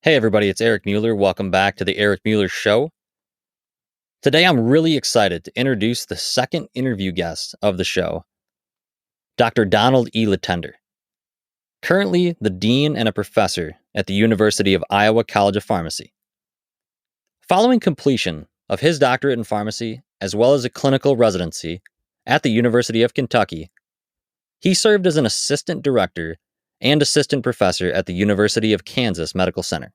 Hey everybody, it's Eric Mueller. Welcome back to the Eric Mueller Show. Today I'm really excited to introduce the second interview guest of the show, Dr. Donald E. Letendre. Currently the Dean and a Professor at the University of Iowa College of Pharmacy. Following completion of his doctorate in pharmacy, as well as a clinical residency at the University of Kentucky, he served as an assistant director and assistant professor at the University of Kansas Medical Center.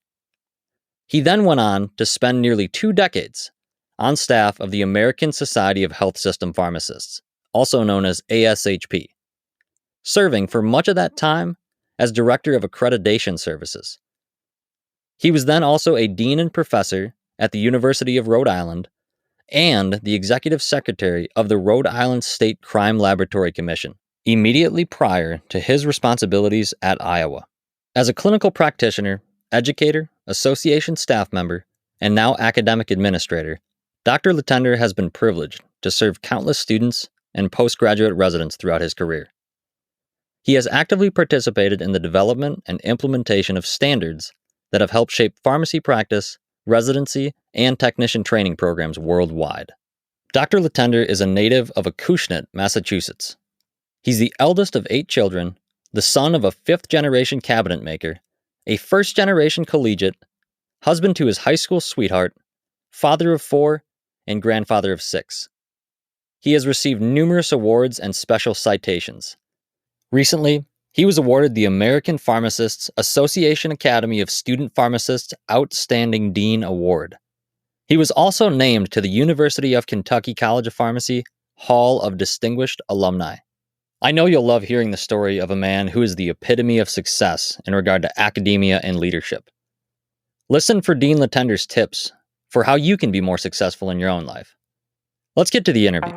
He then went on to spend nearly 2 decades on staff of the American Society of Health System Pharmacists, also known as ASHP, serving for much of that time as Director of Accreditation Services. He was then also a Dean and Professor at the University of Rhode Island and the Executive Secretary of the Rhode Island State Crime Laboratory Commission, immediately prior to his responsibilities at Iowa. As a clinical practitioner, educator, association staff member, and now academic administrator, Dr. Letendre has been privileged to serve countless students and postgraduate residents throughout his career. He has actively participated in the development and implementation of standards that have helped shape pharmacy practice, residency, and technician training programs worldwide. Dr. Letendre is a native of Acushnet, Massachusetts. He's the eldest of 8 children, the son of a 5th-generation cabinet maker, a first-generation collegiate, husband to his high school sweetheart, father of 4, and grandfather of 6. He has received numerous awards and special citations. Recently, he was awarded the American Pharmacists Association Academy of Student Pharmacists Outstanding Dean Award. He was also named to the University of Kentucky College of Pharmacy Hall of Distinguished Alumni. I know you'll love hearing the story of a man who is the epitome of success in regard to academia and leadership. Listen for Dean Letendre's tips for how you can be more successful in your own life. Let's get to the interview.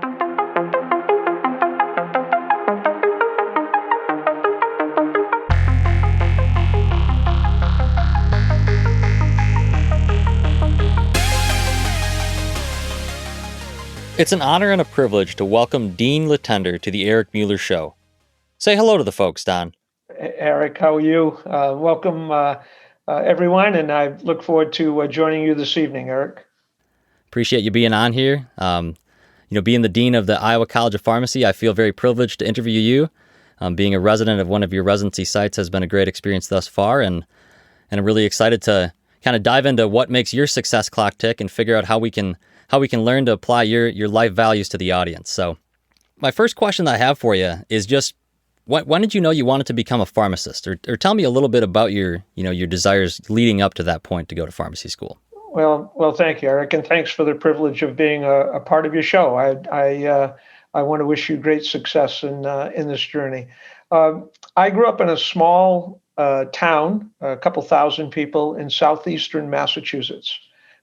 It's an honor and a privilege to welcome Dean Letendre to the Eric Mueller Show. Say hello to the folks, Don. Eric, how are you? Welcome, everyone, and I look forward to joining you this evening, Eric. Appreciate you being on here. Being the Dean of the Iowa College of Pharmacy, I feel very privileged to interview you. Being a resident of one of your residency sites has been a great experience thus far, and I'm really excited to kind of dive into what makes your success clock tick and figure out how we can learn to apply your life values to the audience. So my first question that I have for you is just, when did you know you wanted to become a pharmacist? Or tell me a little bit about your desires leading up to that point to go to pharmacy school. Well, thank you, Eric, and thanks for the privilege of being a part of your show. I want to wish you great success in this journey. I grew up in a small town, a couple thousand people in southeastern Massachusetts.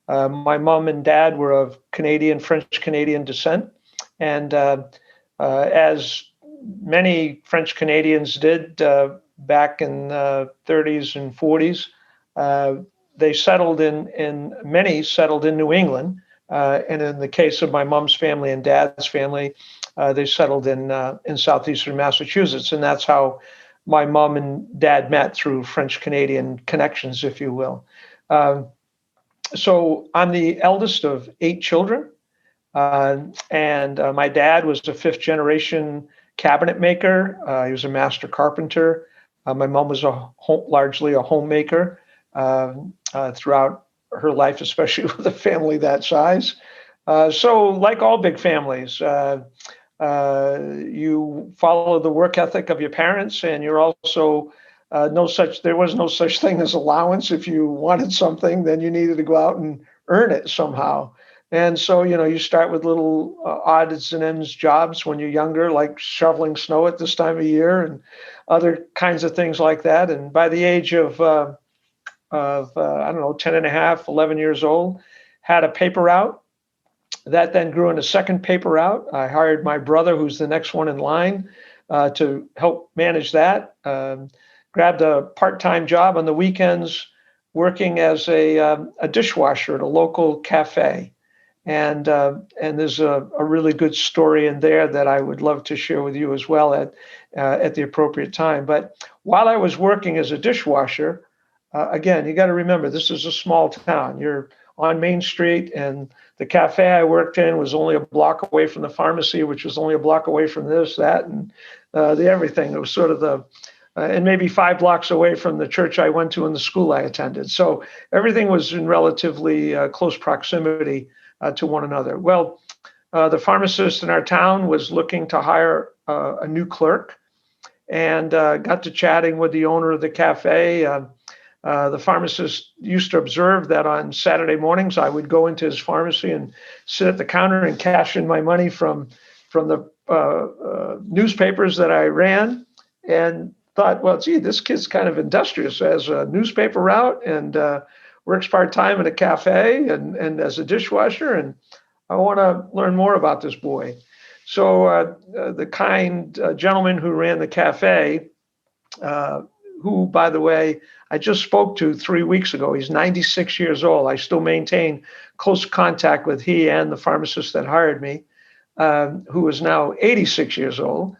My mom and dad were of French-Canadian descent, and as many French Canadians did back in the 30s and 40s, many settled in New England, and in the case of my mom's family and dad's family, they settled in southeastern Massachusetts, and that's how my mom and dad met, through French-Canadian connections, if you will. So I'm the eldest of 8 children, and my dad was a 5th-generation cabinet maker. He was a master carpenter. My mom was largely a homemaker throughout her life, especially with a family that size. So like all big families, you follow the work ethic of your parents, and you're also there was no such thing as allowance. If you wanted something, then you needed to go out and earn it somehow. And so, you start with little odds and ends jobs when you're younger, like shoveling snow at this time of year and other kinds of things like that. And by the age of 10 and a half, 11 years old, had a paper route. That then grew into second paper route. I hired my brother, who's the next one in line, to help manage that. Grabbed a part-time job on the weekends working as a dishwasher at a local cafe. And there's a really good story in there that I would love to share with you as well at the appropriate time. But while I was working as a dishwasher, again, you got to remember, this is a small town. You're on Main Street, and the cafe I worked in was only a block away from the pharmacy, which was only a block away from this, that, and the everything. It was sort of and maybe 5 blocks away from the church I went to and the school I attended. So everything was in relatively close proximity to one another. Well, the pharmacist in our town was looking to hire a new clerk, and got to chatting with the owner of the cafe. The pharmacist used to observe that on Saturday mornings, I would go into his pharmacy and sit at the counter and cash in my money from the newspapers that I ran, and thought, well, gee, this kid's kind of industrious, as a newspaper route, and works part-time at a cafe and as a dishwasher, and I want to learn more about this boy. So the kind gentleman who ran the cafe, who, by the way, I just spoke to 3 weeks ago. He's 96 years old. I still maintain close contact with he and the pharmacist that hired me, who is now 86 years old.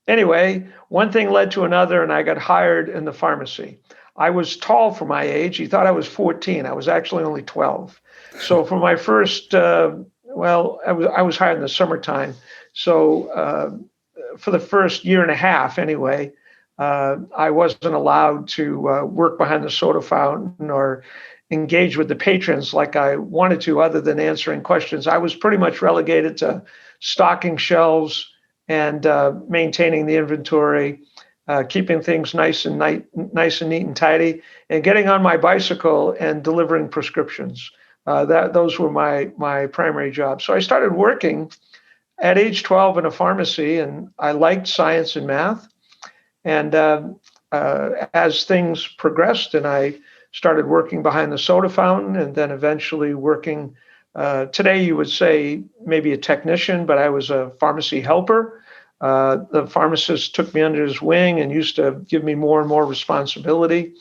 Anyway, one thing led to another, and I got hired in the pharmacy. I was tall for my age. He thought I was 14. I was actually only 12. So for my first, I was hired in the summertime. So for the first year and a half, anyway, I wasn't allowed to work behind the soda fountain or engage with the patrons like I wanted to, other than answering questions. I was pretty much relegated to stocking shelves and maintaining the inventory, keeping things nice and neat and tidy, and getting on my bicycle and delivering prescriptions. Those were my primary jobs. So I started working at age 12 in a pharmacy, and I liked science and math. And as things progressed, and I started working behind the soda fountain, and then eventually working, today you would say maybe a technician, but I was a pharmacy helper. The pharmacist took me under his wing and used to give me more and more responsibility.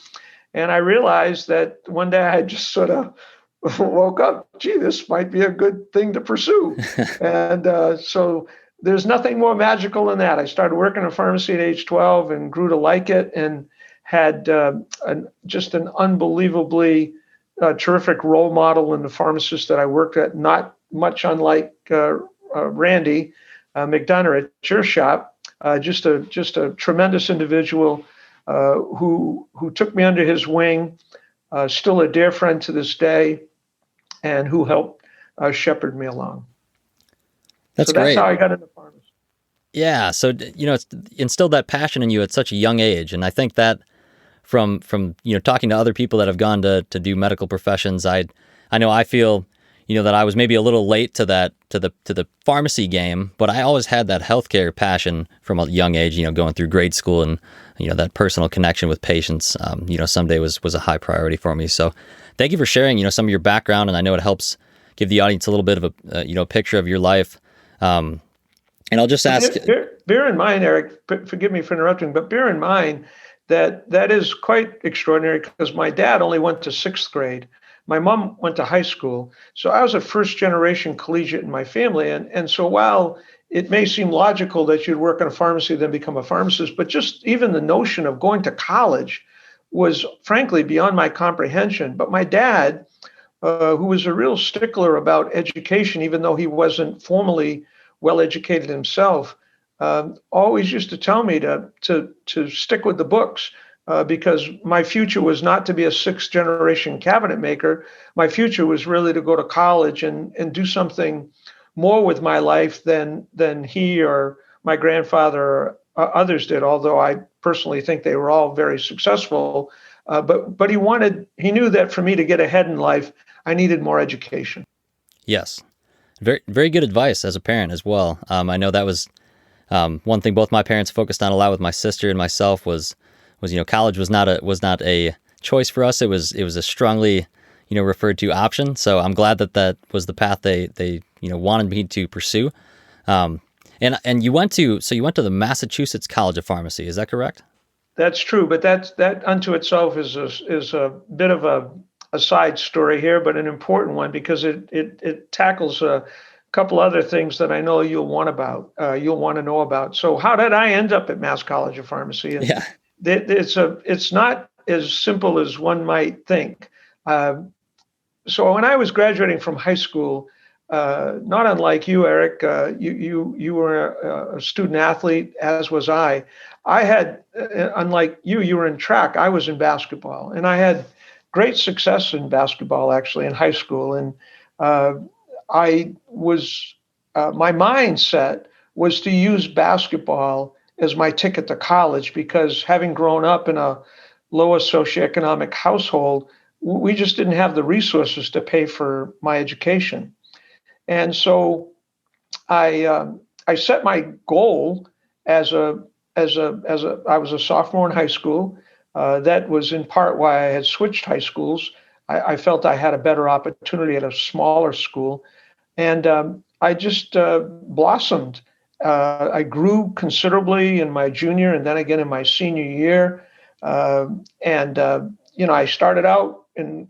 And I realized that one day I just sort of woke up, gee, this might be a good thing to pursue. And so there's nothing more magical than that. I started working in a pharmacy at age 12 and grew to like it, and had just an unbelievably terrific role model in the pharmacist that I worked at, not much unlike Randy McDonough at your shop, just a tremendous individual who took me under his wing, still a dear friend to this day, and who helped shepherd me along. That's great. That's how I got into pharmacy. Yeah, so it's instilled that passion in you at such a young age, and I think that from talking to other people that have gone to do medical professions, I know I feel that I was maybe a little late to the pharmacy game, but I always had that healthcare passion from a young age. Going through grade school, and that personal connection with patients, someday was a high priority for me. So, thank you for sharing some of your background, and I know it helps give the audience a little bit of a picture of your life. And I'll just ask. Bear in mind, Eric. Forgive me for interrupting, but bear in mind that is quite extraordinary, because my dad only went to 6th grade. My mom went to high school. So I was a first-generation collegiate in my family. And so while it may seem logical that you'd work in a pharmacy, then become a pharmacist, but just even the notion of going to college was frankly beyond my comprehension. But my dad, who was a real stickler about education, even though he wasn't formally well-educated himself, always used to tell me to stick with the books. Because my future was not to be a 6th-generation cabinet maker. My future was really to go to college and do something more with my life than he or my grandfather or others did, although I personally think they were all very successful. But he knew that for me to get ahead in life, I needed more education. Yes. Very, very good advice as a parent as well. I know that was one thing both my parents focused on a lot with my sister and myself was college was not a choice for us. It was a strongly referred to option. So I'm glad that was the path they wanted me to pursue. And you went to the Massachusetts College of Pharmacy. Is that correct? That's true, but that unto itself is a bit of a side story here, but an important one, because it tackles a couple other things that I know you'll want to know about. So how did I end up at Mass College of Pharmacy? And it's not as simple as one might think. Uh, so when I was graduating from high school, not unlike you, Eric, you were a student athlete, as was I. I had, unlike you, you were in track. I was in basketball, and I had great success in basketball actually in high school. And uh, I was my mindset was to use basketball as my ticket to college because having grown up in a lower socioeconomic household, we just didn't have the resources to pay for my education. And so I set my goal as I was a sophomore in high school. That was in part why I had switched high schools. I felt I had a better opportunity at a smaller school, and I just blossomed. I grew considerably in my junior and then again in my senior year. And I started out in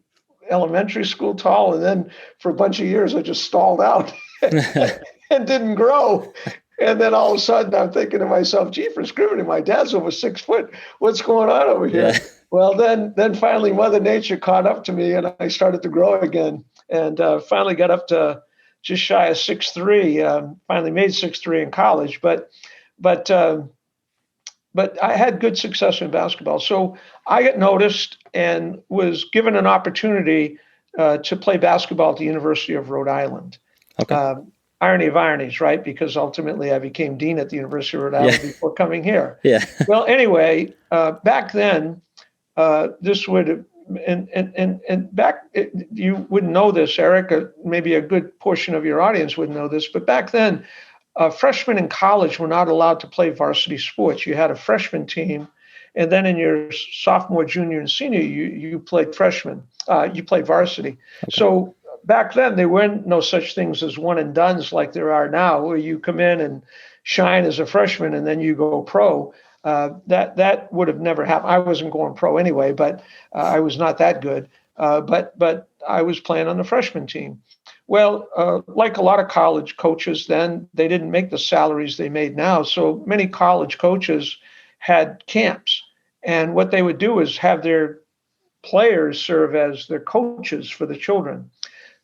elementary school tall, and then for a bunch of years I just stalled out and didn't grow. And then all of a sudden I'm thinking to myself, gee, for screaming, my dad's over 6 foot. What's going on over here? Yeah. Well, then finally Mother Nature caught up to me and I started to grow again, and finally got up to just shy of 6'3". Finally made 6'3" in college, but I had good success in basketball. So I got noticed and was given an opportunity to play basketball at the University of Rhode Island. Okay. Irony of ironies, right? Because ultimately I became dean at the University of Rhode Island before coming here. Yeah. Well, anyway, back then, this would and back you wouldn't know this, Eric. Maybe a good portion of your audience would know this, but back then, freshmen in college were not allowed to play varsity sports. You had a freshman team, and then in your sophomore, junior, and senior, you played freshman. You played varsity. Okay. So back then, there weren't no such things as one and dones like there are now, where you come in and shine as a freshman and then you go pro. That would have never happened. I wasn't going pro anyway, but I was not that good. But I was playing on the freshman team. Well, like a lot of college coaches then, they didn't make the salaries they made now. So many college coaches had camps. And what they would do is have their players serve as their coaches for the children.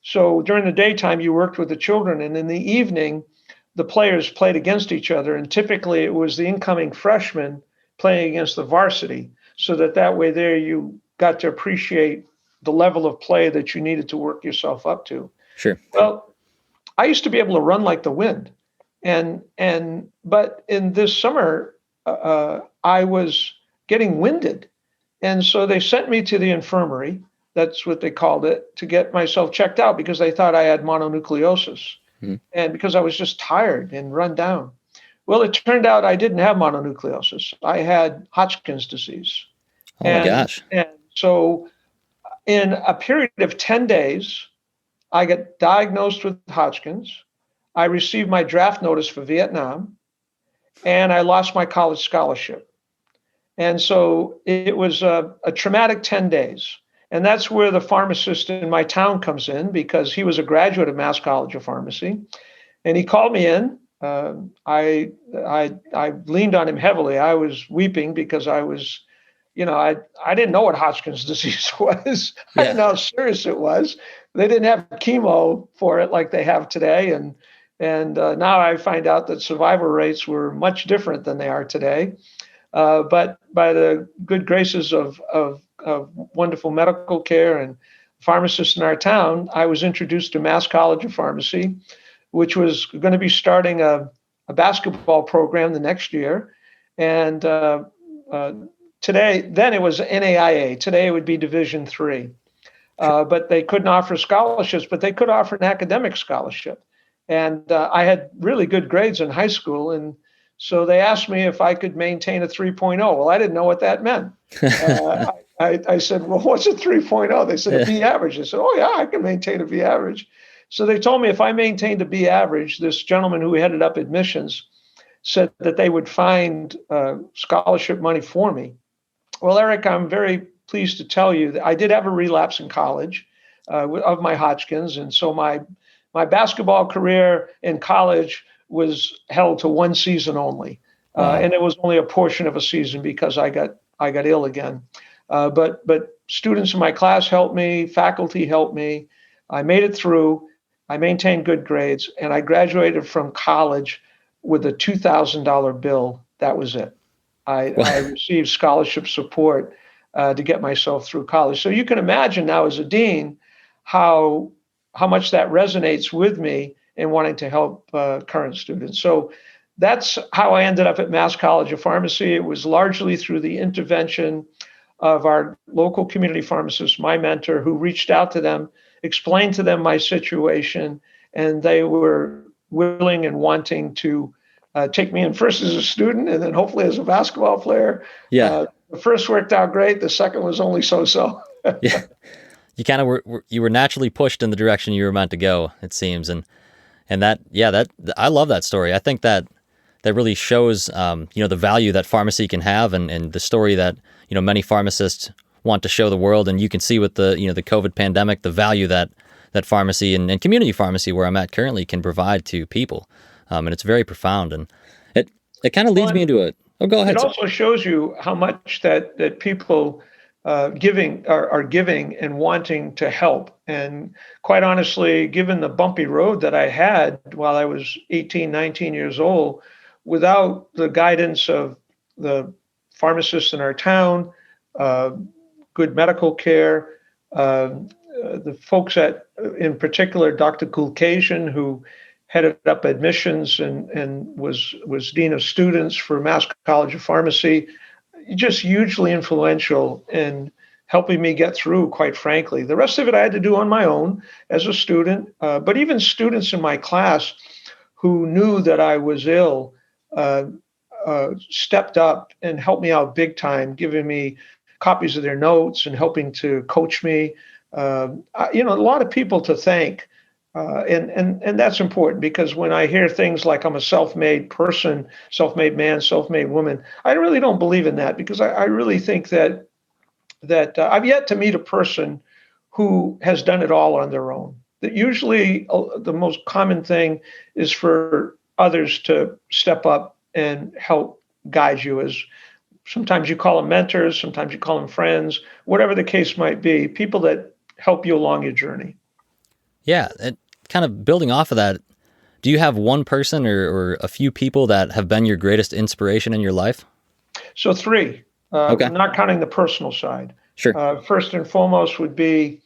So during the daytime, you worked with the children. And in the evening, the players played against each other. And typically it was the incoming freshmen playing against the varsity. So that way there you got to appreciate the level of play that you needed to work yourself up to. Sure. Well, I used to be able to run like the wind, but in this summer, I was getting winded, and so they sent me to the infirmary. That's what they called it, to get myself checked out because they thought I had mononucleosis, and because I was just tired and run down. Well, it turned out I didn't have mononucleosis. I had Hodgkin's disease. Oh my gosh! And so, in a period of 10 days. I got diagnosed with Hodgkin's. I received my draft notice for Vietnam, and I lost my college scholarship. And so it was a traumatic 10 days. And that's where the pharmacist in my town comes in, because he was a graduate of Mass College of Pharmacy. And he called me in. I leaned on him heavily. I was weeping because I was, I didn't know what Hodgkin's disease was. I didn't know how serious it was. They didn't have chemo for it like they have today. And now I find out that survival rates were much different than they are today. But by the good graces of wonderful medical care and pharmacists in our town, I was introduced to Mass College of Pharmacy, which was going to be starting a basketball program the next year. And then it was NAIA. Today it would be Division III. But they couldn't offer scholarships, but they could offer an academic scholarship. And I had really good grades in high school. And so they asked me if I could maintain a 3.0. Well, I didn't know what that meant. I said, well, what's a 3.0? They said a B average. I said, oh, yeah, I can maintain a B average. So they told me if I maintained a B average, this gentleman who headed up admissions said that they would find scholarship money for me. Well, Eric, I'm very pleased to tell you that I did have a relapse in college of my Hodgkin's. And so my basketball career in college was held to one season only. And it was only a portion of a season because I got I got ill again. But students in my class helped me, faculty helped me. I made it through. I maintained good grades, and I graduated from college with a $2,000 bill. That was it. I Well, received scholarship support to get myself through college. So you can imagine now as a dean how much that resonates with me in wanting to help current students. So that's how I ended up at Mass College of Pharmacy. It was largely through the intervention of our local community pharmacist, my mentor, who reached out to them, explained to them my situation, and they were willing and wanting to take me in first as a student and then hopefully as a basketball player. yeah, The first worked out great. The second was only so-so. yeah. You kind of you were naturally pushed in the direction you were meant to go, it seems, and that yeah, that I love that story. I think that really shows the value that pharmacy can have, and the story that many pharmacists want to show the world. And you can see with the the COVID pandemic, the value that pharmacy and community pharmacy, where I'm at currently, can provide to people, and it's very profound. And it kind of leads me Well, into it. Oh, go it ahead, sir. also shows you how much that people giving are giving and wanting to help. And quite honestly, given the bumpy road that I had while I was 18, 19 years old, without the guidance of the pharmacists in our town, uh, good medical care, the folks in particular, Dr. Kulkasian, who headed up admissions and was dean of students for Mass College of Pharmacy, just hugely influential in helping me get through, quite frankly. The rest of it I had to do on my own as a student, but even students in my class who knew that I was ill uh, stepped up and helped me out big time, giving me copies of their notes and helping to coach me. A lot of people to thank. And that's important because when I hear things like I'm a self-made person, self-made man, self-made woman, I really don't believe in that because I really think that I've yet to meet a person who has done it all on their own. That usually the most common thing is for others to step up and help guide you. As sometimes you call them mentors, sometimes you call them friends, whatever the case might be, people that help you along your journey. Yeah, and kind of building off of that, do you have one person or a few people that have been your greatest inspiration in your life? So three, Okay, not counting the personal side. sure. First and foremost would be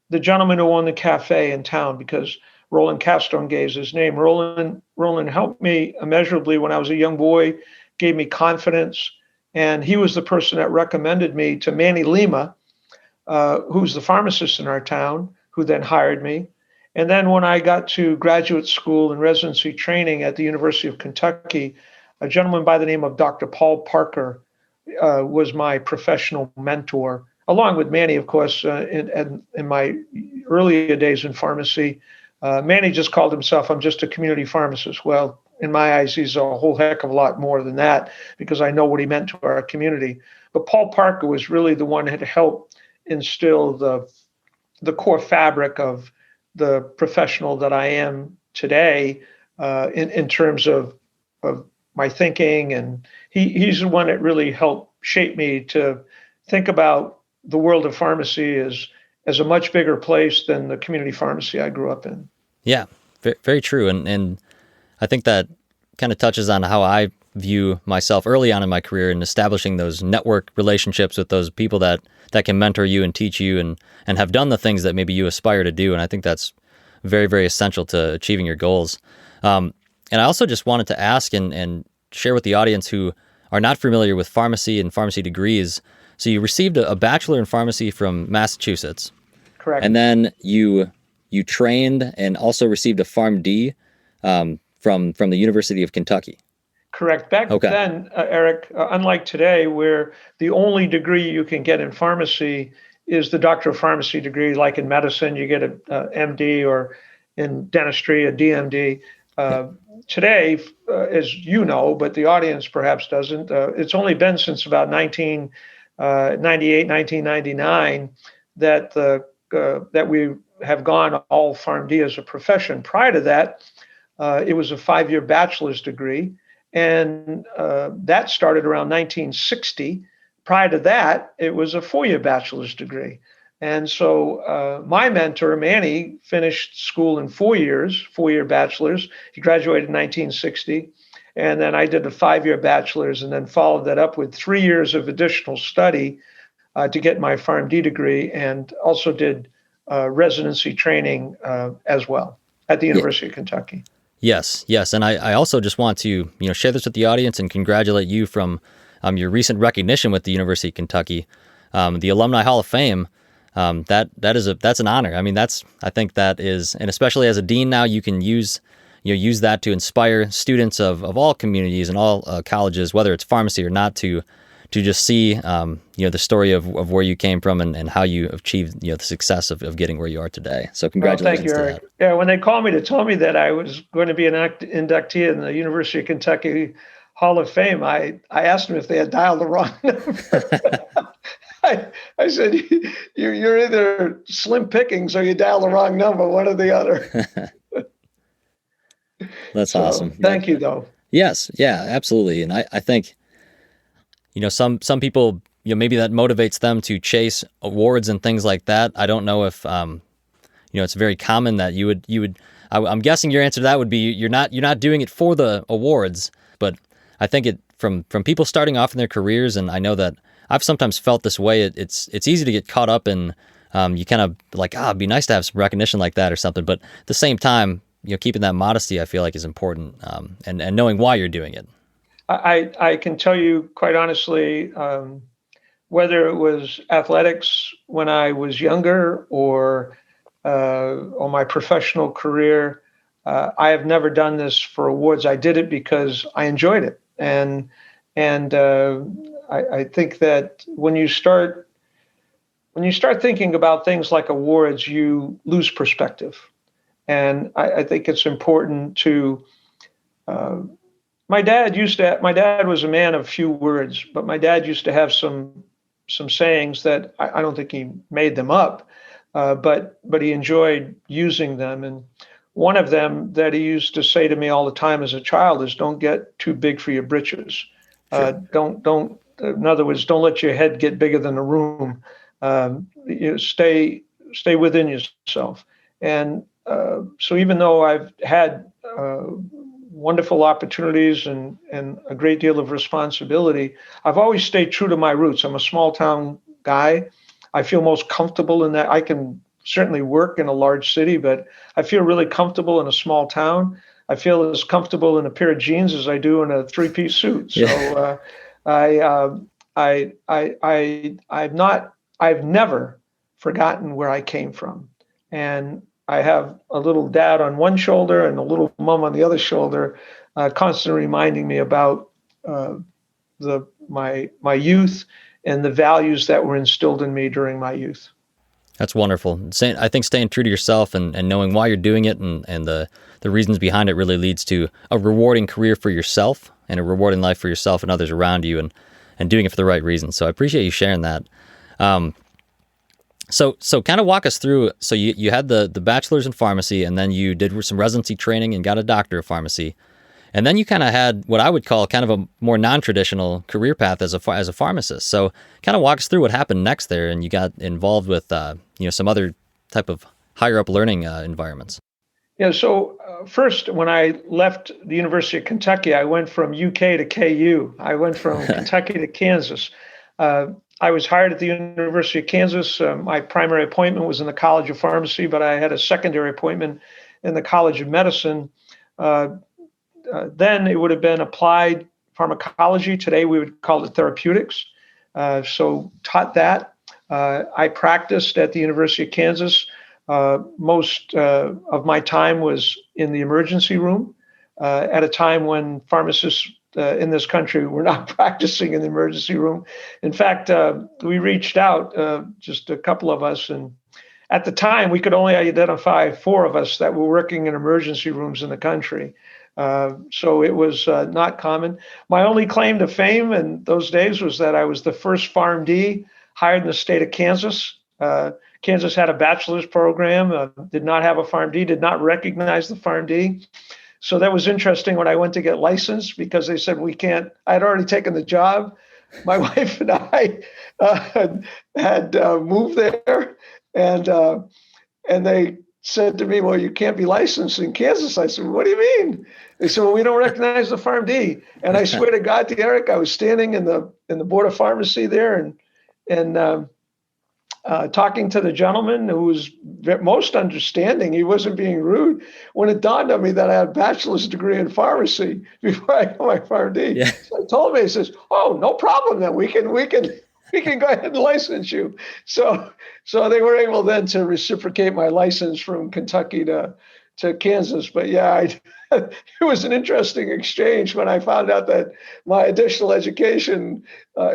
the gentleman who owned the cafe in town, because Roland Castron gave his name. Roland helped me immeasurably when I was a young boy, gave me confidence, and he was the person that recommended me to Manny Lima, who's the pharmacist in our town, who then hired me. And then when I got to graduate school and residency training at the University of Kentucky, a gentleman by the name of Dr. Paul Parker was my professional mentor, along with Manny, of course, in my earlier days in pharmacy. Manny just called himself, I'm just a community pharmacist. Well, in my eyes, he's a whole heck of a lot more than that because I know what he meant to our community. But Paul Parker was really the one that helped instill the core fabric of the professional that I am today in terms of my thinking. And he's the one that really helped shape me to think about the world of pharmacy as a much bigger place than the community pharmacy I grew up in. Yeah, very true. And I think that kind of touches on how I view myself early on in my career in establishing those network relationships with those people that can mentor you and teach you and have done the things that maybe you aspire to do. And I think that's very, very essential to achieving your goals. And I also just wanted to ask and share with the audience who are not familiar with pharmacy and pharmacy degrees. So you received a bachelor in pharmacy from Massachusetts, Correct. and then you trained and also received a PharmD from the University of Kentucky. Correct. Back Okay. then, Eric, unlike today, where the only degree you can get in pharmacy is the Doctor of Pharmacy degree, like in medicine, you get a MD, or in dentistry, a DMD. Yeah. Today, as you know, but the audience perhaps doesn't, it's only been since about 1998, 1999 that we have gone all PharmD as a profession. Prior to that, it was a 5-year bachelor's degree. And that started around 1960. prior to that, it was a 4-year bachelor's degree. And so my mentor, Manny, finished school in 4 years, 4-year bachelor's. He graduated in 1960. And then I did a 5-year bachelor's and then followed that up with 3 years of additional study to get my PharmD degree, and also did residency training as well at the University of Kentucky. Yes, yes. And I also just want to, share this with the audience and congratulate you from your recent recognition with the University of Kentucky, the Alumni Hall of Fame. That's an honor. I mean, I think that is, and especially as a dean now, you can use that to inspire students of all communities and all colleges, whether it's pharmacy or not, to just see the story of where you came from and how you achieved the success of getting where you are today. So congratulations. Well, thank you, Eric. Yeah, when they called me to tell me that I was going to be an inductee in the University of Kentucky Hall of Fame, I asked them if they had dialed the wrong number. I said, you're either slim pickings or you dial the wrong number, one or the other. That's awesome. Thank you, though. Yes, yeah, absolutely. And I think, some people, maybe that motivates them to chase awards and things like that. I don't know if, it's very common that you would. I'm guessing your answer to that would be you're not doing it for the awards, but I think from people starting off in their careers, and I know that I've sometimes felt this way. It's easy to get caught up in, you kind of like, it'd be nice to have some recognition like that or something. But at the same time, keeping that modesty, I feel like, is important, and knowing why you're doing it. I can tell you quite honestly, whether it was athletics when I was younger or my professional career, I have never done this for awards. I did it because I enjoyed it, and I think that when you start thinking about things like awards, you lose perspective. And I think it's important to. My dad was a man of few words, but my dad used to have some sayings that I don't think he made them up, but he enjoyed using them. And one of them that he used to say to me all the time as a child is, "Don't get too big for your britches." Sure. Don't. In other words, don't let your head get bigger than the room. Stay within yourself. And so even though I've had wonderful opportunities and a great deal of responsibility, I've always stayed true to my roots. I'm a small town guy. I feel most comfortable in that. I can certainly work in a large city, but I feel really comfortable in a small town. I feel as comfortable in a pair of jeans as I do in a 3-piece suit. So I've never forgotten where I came from. And I have a little dad on one shoulder and a little mom on the other shoulder, constantly reminding me about my youth and the values that were instilled in me during my youth. That's wonderful. I think staying true to yourself and knowing why you're doing it and the reasons behind it really leads to a rewarding career for yourself and a rewarding life for yourself and others around you, and doing it for the right reasons. So I appreciate you sharing that. So kind of walk us through. So you had the bachelor's in pharmacy, and then you did some residency training and got a doctor of pharmacy. And then you kind of had what I would call kind of a more non-traditional career path as a pharmacist. So kind of walk us through what happened next there, and you got involved with some other type of higher up learning environments. Yeah. So first, when I left the University of Kentucky, I went from UK to KU. I went from Kentucky to Kansas. I was hired at the University of Kansas. My primary appointment was in the College of Pharmacy, but I had a secondary appointment in the College of Medicine. Then it would have been applied pharmacology. Today we would call it therapeutics. So taught that. I practiced at the University of Kansas. Most of my time was in the emergency room at a time when pharmacists in this country were not practicing in the emergency room. In fact, we reached out, just a couple of us, and at the time we could only identify 4 of us that were working in emergency rooms in the country. So it was not common. My only claim to fame in those days was that I was the first PharmD hired in the state of Kansas. Kansas had a bachelor's program, did not have a PharmD, did not recognize the PharmD. So that was interesting when I went to get licensed, because they said we can't. I'd already taken the job, my wife and I had moved there, and they said to me, "Well, you can't be licensed in Kansas." I said, "What do you mean?" They said, "Well, we don't recognize the PharmD." And I swear to God, to Eric, I was standing in the board of pharmacy there, and talking to the gentleman who was most understanding. He wasn't being rude. When it dawned on me that I had a bachelor's degree in pharmacy before I got my PharmD, Yeah. so I told him, he says, "Oh, no problem. Then we can go ahead and license you." So they were able then to reciprocate my license from Kentucky to Kansas. But yeah, it was an interesting exchange when I found out that my additional education,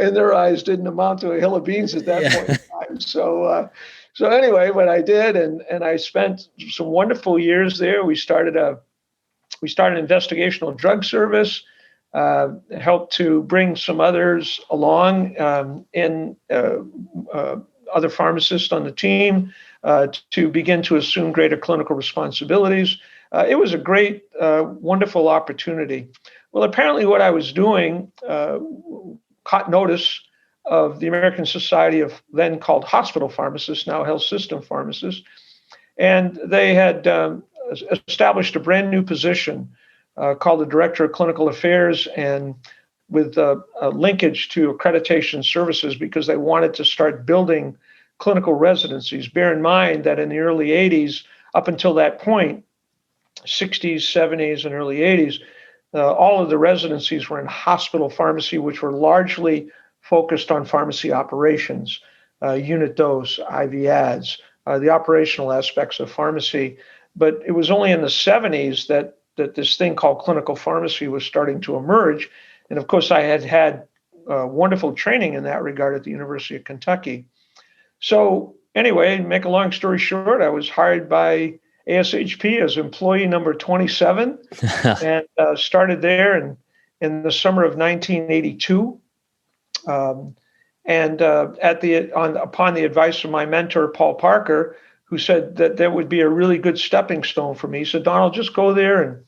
in their eyes, didn't amount to a hill of beans at that point in time. So anyway, what I did, and I spent some wonderful years there. We started an investigational drug service, helped to bring some others along, in other pharmacists on the team, to begin to assume greater clinical responsibilities. It was a great, wonderful opportunity. Well, apparently what I was doing caught notice of the American Society of, then called hospital pharmacists, now health system pharmacists. And they had established a brand new position called the Director of Clinical Affairs, and with a linkage to accreditation services, because they wanted to start building clinical residencies. Bear in mind that in the early 80s, up until that point, 60s, 70s, and early 80s, all of the residencies were in hospital pharmacy, which were largely focused on pharmacy operations, unit dose, IV ads, the operational aspects of pharmacy. But it was only in the 70s that this thing called clinical pharmacy was starting to emerge. And of course, I had wonderful training in that regard at the University of Kentucky. So anyway, make a long story short, I was hired by ASHP as employee number 27 and started there in the summer of 1982. Upon the advice of my mentor, Paul Parker, who said that would be a really good stepping stone for me. He said, "Donald, just go there and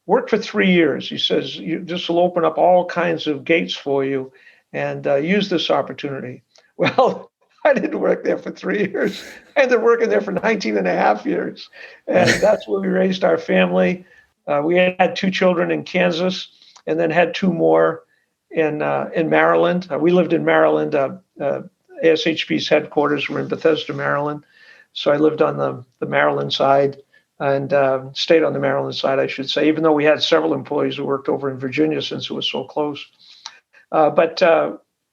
work for 3 years." He says, "This will open up all kinds of gates for you, and use this opportunity." Well, I didn't work there for 3 years. I ended up working there for 19 and a half years. And that's where we raised our family. We had 2 children in Kansas, and then had 2 more in Maryland. We lived in Maryland. ASHP's headquarters were in Bethesda, Maryland. So I lived on the Maryland side, and stayed on the Maryland side, I should say, even though we had several employees who worked over in Virginia since it was so close. But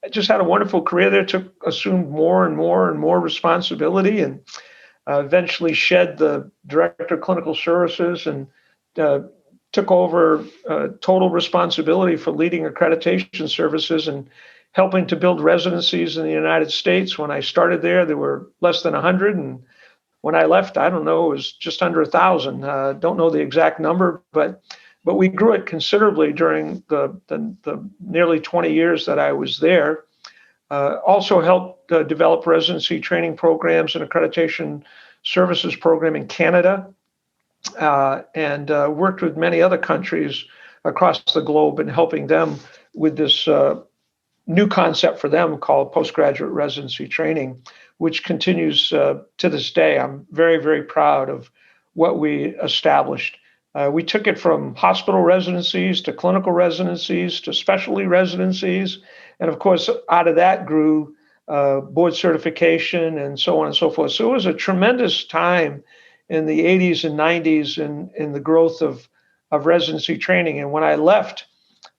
I just had a wonderful career there, assumed more and more responsibility, and eventually shed the Director of Clinical Services, and took over total responsibility for leading accreditation services and helping to build residencies in the United States. When I started there were less than 100, and when I left, I don't know, it was just under 1,000. Don't know the exact number, but we grew it considerably during the nearly 20 years that I was there. Also helped develop residency training programs and accreditation services program in Canada, and worked with many other countries across the globe in helping them with this new concept for them called postgraduate residency training, which continues to this day. I'm very, very proud of what we established. We took it from hospital residencies to clinical residencies to specialty residencies. And of course, out of that grew board certification and so on and so forth. So it was a tremendous time in the 80s and 90s in the growth of residency training. And when I left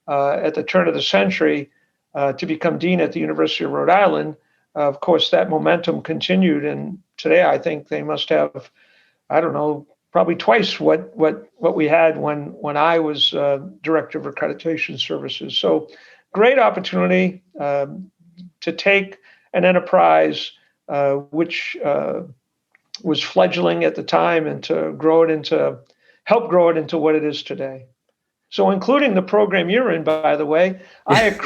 at the turn of the century to become dean at the University of Rhode Island, of course, that momentum continued. And today I think they must have, I don't know, probably twice what we had when I was director of accreditation services. So great opportunity to take an enterprise which was fledgling at the time, and to help grow it into what it is today. So including the program you're in, by the way, I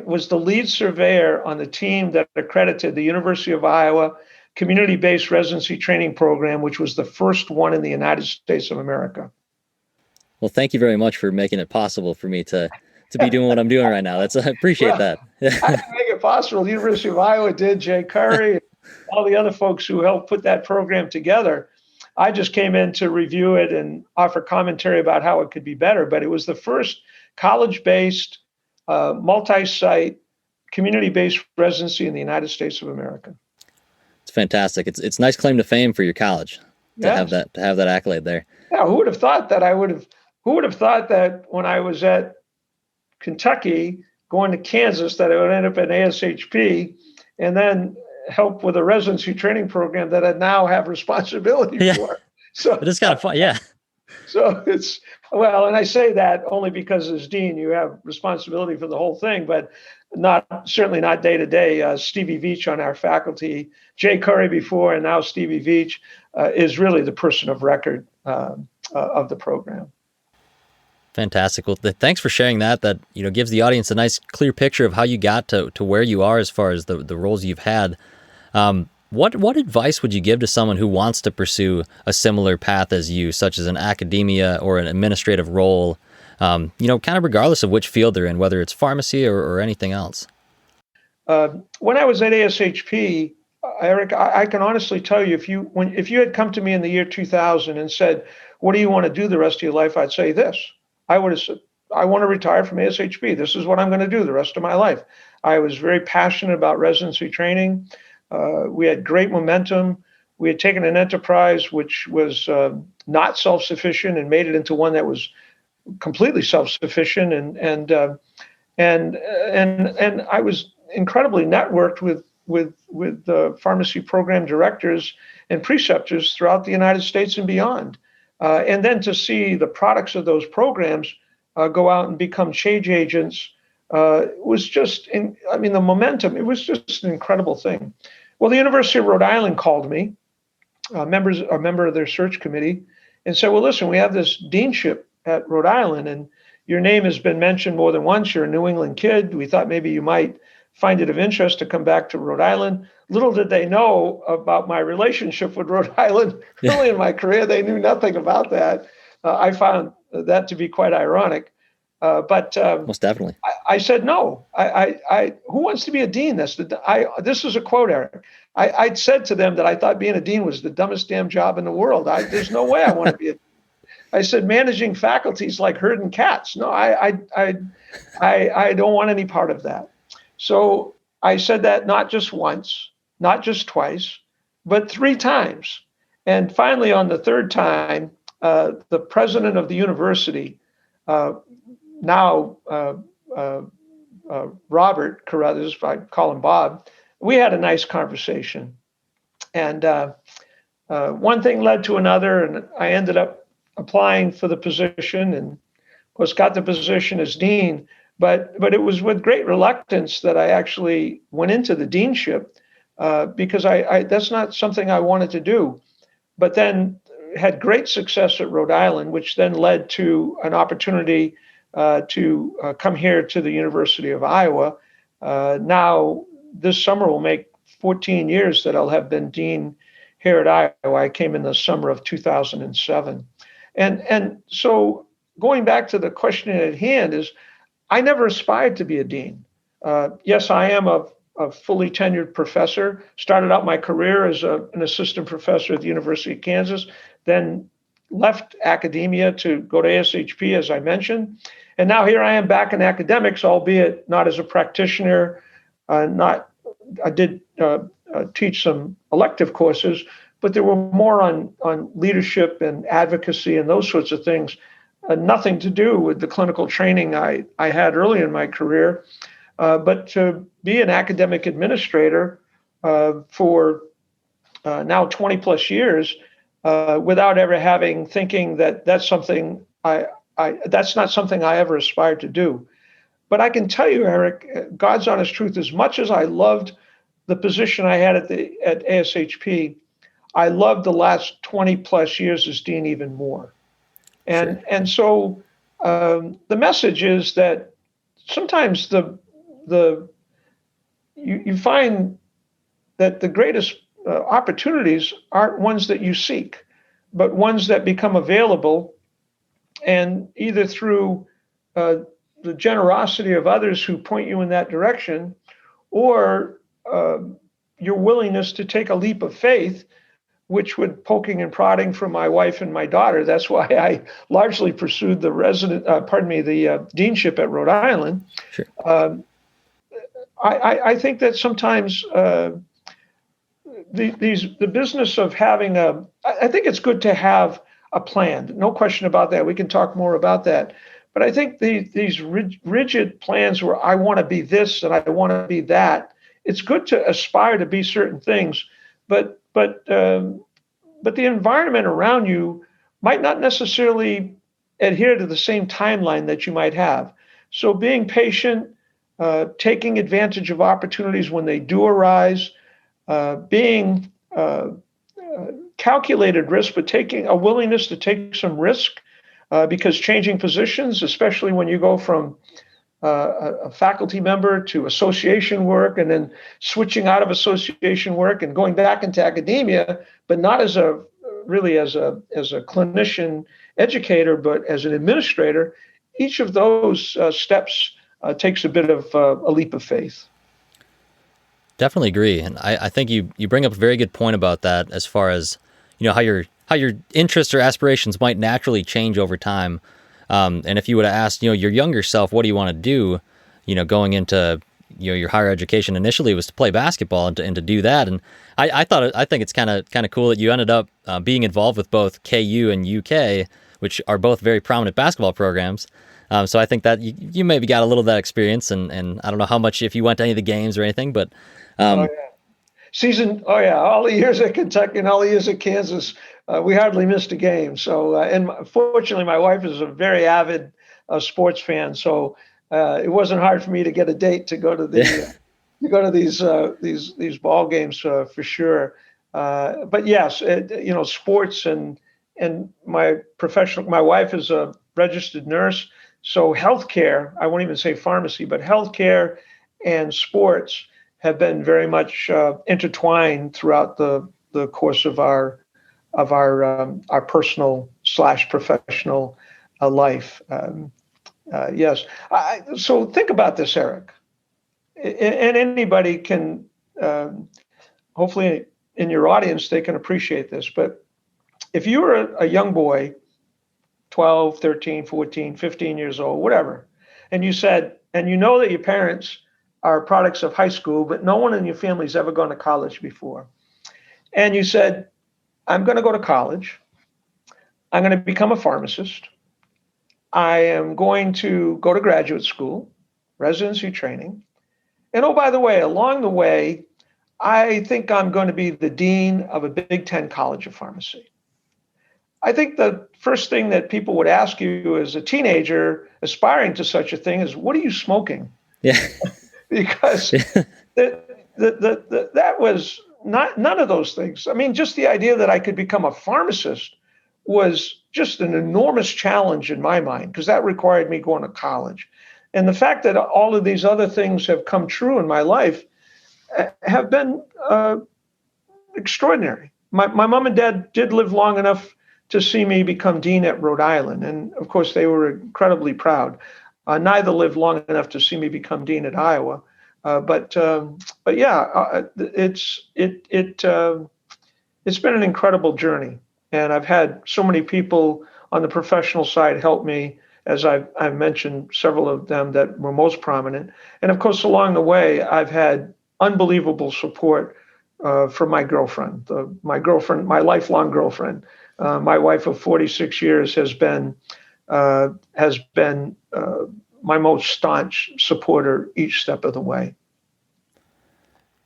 was the lead surveyor on the team that accredited the University of Iowa community-based residency training program, which was the first one in the United States of America. Well, thank you very much for making it possible for me to to be doing what I'm doing right now. That's I appreciate Well, that. I didn't make it possible. The University of Iowa did, Jay Curry, all the other folks who helped put that program together. I just came in to review it and offer commentary about how it could be better. But it was the first college-based, multi-site, community-based residency in the United States of America. It's fantastic. It's nice claim to fame for your college Yes. to have that accolade there. Yeah, who would have thought that who would have thought that when I was at Kentucky going to Kansas that I would end up at ASHP and then help with a residency training program that I now have responsibility Yeah, for. So it is kind of fun. Yeah, so it's, well, and I say that only because as dean, you have responsibility for the whole thing, but certainly not day to day. Stevie Veach on our faculty, Jay Curry before, and now Stevie Veach is really the person of record of the program. fantastic. Well, thanks for sharing that. That gives the audience a nice, clear picture of how you got to where you are as far as the roles you've had. What advice would you give to someone who wants to pursue a similar path as you, such as an academia or an administrative role, kind of regardless of which field they're in, whether it's pharmacy or anything else? When I was at ASHP, Eric, I can honestly tell you, if you had come to me in the year 2000 and said, "What do you want to do the rest of your life?" I'd say this. I would have said, "I want to retire from ASHP. This is what I'm going to do the rest of my life." I was very passionate about residency training. We had great momentum. We had taken an enterprise which was not self-sufficient and made it into one that was completely self-sufficient, and I was incredibly networked with pharmacy program directors and preceptors throughout the United States and beyond. And then to see the products of those programs go out and become change agents was just, the momentum, it was just an incredible thing. Well, the University of Rhode Island called me, a member of their search committee, and said, "Well, listen, we have this deanship at Rhode Island, and your name has been mentioned more than once. You're a New England kid. We thought maybe you might find it of interest to come back to Rhode Island." Little did they know about my relationship with Rhode Island early in my career. They knew nothing about that. I found that to be quite ironic. But Most definitely. I said no. Who wants to be a dean? This is a quote, Eric. I said to them that I thought being a dean was the dumbest damn job in the world. There's no way I want to be a. I said managing faculty is like herding cats. No, I don't want any part of that. So I said that not just once, not just twice, but 3 times. And finally, on the third time, the president of the university, Robert Carruthers, I call him Bob, we had a nice conversation. And one thing led to another, and I ended up applying for the position and, of course, got the position as dean. But it was with great reluctance that I actually went into the deanship because that's not something I wanted to do. But then had great success at Rhode Island, which then led to an opportunity to come here to the University of Iowa. Now, this summer will make 14 years that I'll have been dean here at Iowa. I came in the summer of 2007. And so going back to the question at hand is, I never aspired to be a dean. Yes, I am a fully tenured professor. Started out my career as an assistant professor at the University of Kansas, then left academia to go to ASHP, as I mentioned. And now here I am back in academics, albeit not as a practitioner. I did teach some elective courses, but there were more on leadership and advocacy and those sorts of things. Nothing to do with the clinical training I had early in my career, but to be an academic administrator for now 20 plus years without ever thinking that that's something that's not something I ever aspired to do. But I can tell you, Eric, God's honest truth, as much as I loved the position I had at ASHP, I loved the last 20 plus years as dean even more. And Sure. so the message is that sometimes you find that the greatest opportunities aren't ones that you seek, but ones that become available, and either through the generosity of others who point you in that direction, or your willingness to take a leap of faith, which would poking and prodding from my wife and my daughter. That's why I largely pursued the deanship at Rhode Island. Sure. I think that sometimes the business of having I think it's good to have a plan. No question about that. We can talk more about that. But I think these rigid plans where I want to be this and I want to be that, it's good to aspire to be certain things, but the environment around you might not necessarily adhere to the same timeline that you might have. So being patient, taking advantage of opportunities when they do arise, being calculated risk, but taking a willingness to take some risk, because changing positions, especially when you go from a faculty member to association work and then switching out of association work and going back into academia, but not as a clinician educator, but as an administrator, each of those steps takes a bit of a leap of faith. Definitely agree. And I think you bring up a very good point about that, as far as, how your interests or aspirations might naturally change over time. And if you would have asked, your younger self, what do you want to do, going into, your higher education, initially was to play basketball and to do that. And I think it's kind of cool that you ended up being involved with both KU and UK, which are both very prominent basketball programs. So I think that you maybe got a little of that experience, and I don't know how much, if you went to any of the games or anything, but all the years at Kentucky and all the years at Kansas, we hardly missed a game. So, and fortunately, my wife is a very avid sports fan, so it wasn't hard for me to get a date to go to these ball games for sure. But yes, sports and my wife is a registered nurse, so healthcare, I won't even say pharmacy, but healthcare and sports have been very much intertwined throughout the course of our personal / professional life. Yes. So think about this, Eric, and anybody can, hopefully in your audience, they can appreciate this. But if you were a young boy, 12, 13, 14, 15 years old, whatever, and you said, and you know that your parents are products of high school, but no one in your family's ever gone to college before. And you said, I'm going to go to college. I'm going to become a pharmacist. I am going to go to graduate school, residency training. And oh, by the way, along the way, I think I'm going to be the dean of a Big Ten college of pharmacy. I think the first thing that people would ask you as a teenager aspiring to such a thing is, what are you smoking? Yeah. Because that was none of those things. I mean, just the idea that I could become a pharmacist was just an enormous challenge in my mind, because that required me going to college. And the fact that all of these other things have come true in my life have been extraordinary. My mom and dad did live long enough to see me become dean at Rhode Island. And of course, they were incredibly proud. Neither lived long enough to see me become dean at Iowa. But yeah, it's been an incredible journey. And I've had so many people on the professional side help me, as I've mentioned several of them that were most prominent. And of course, along the way, I've had unbelievable support from my girlfriend, my lifelong girlfriend. My wife of 46 years has been my most staunch supporter each step of the way.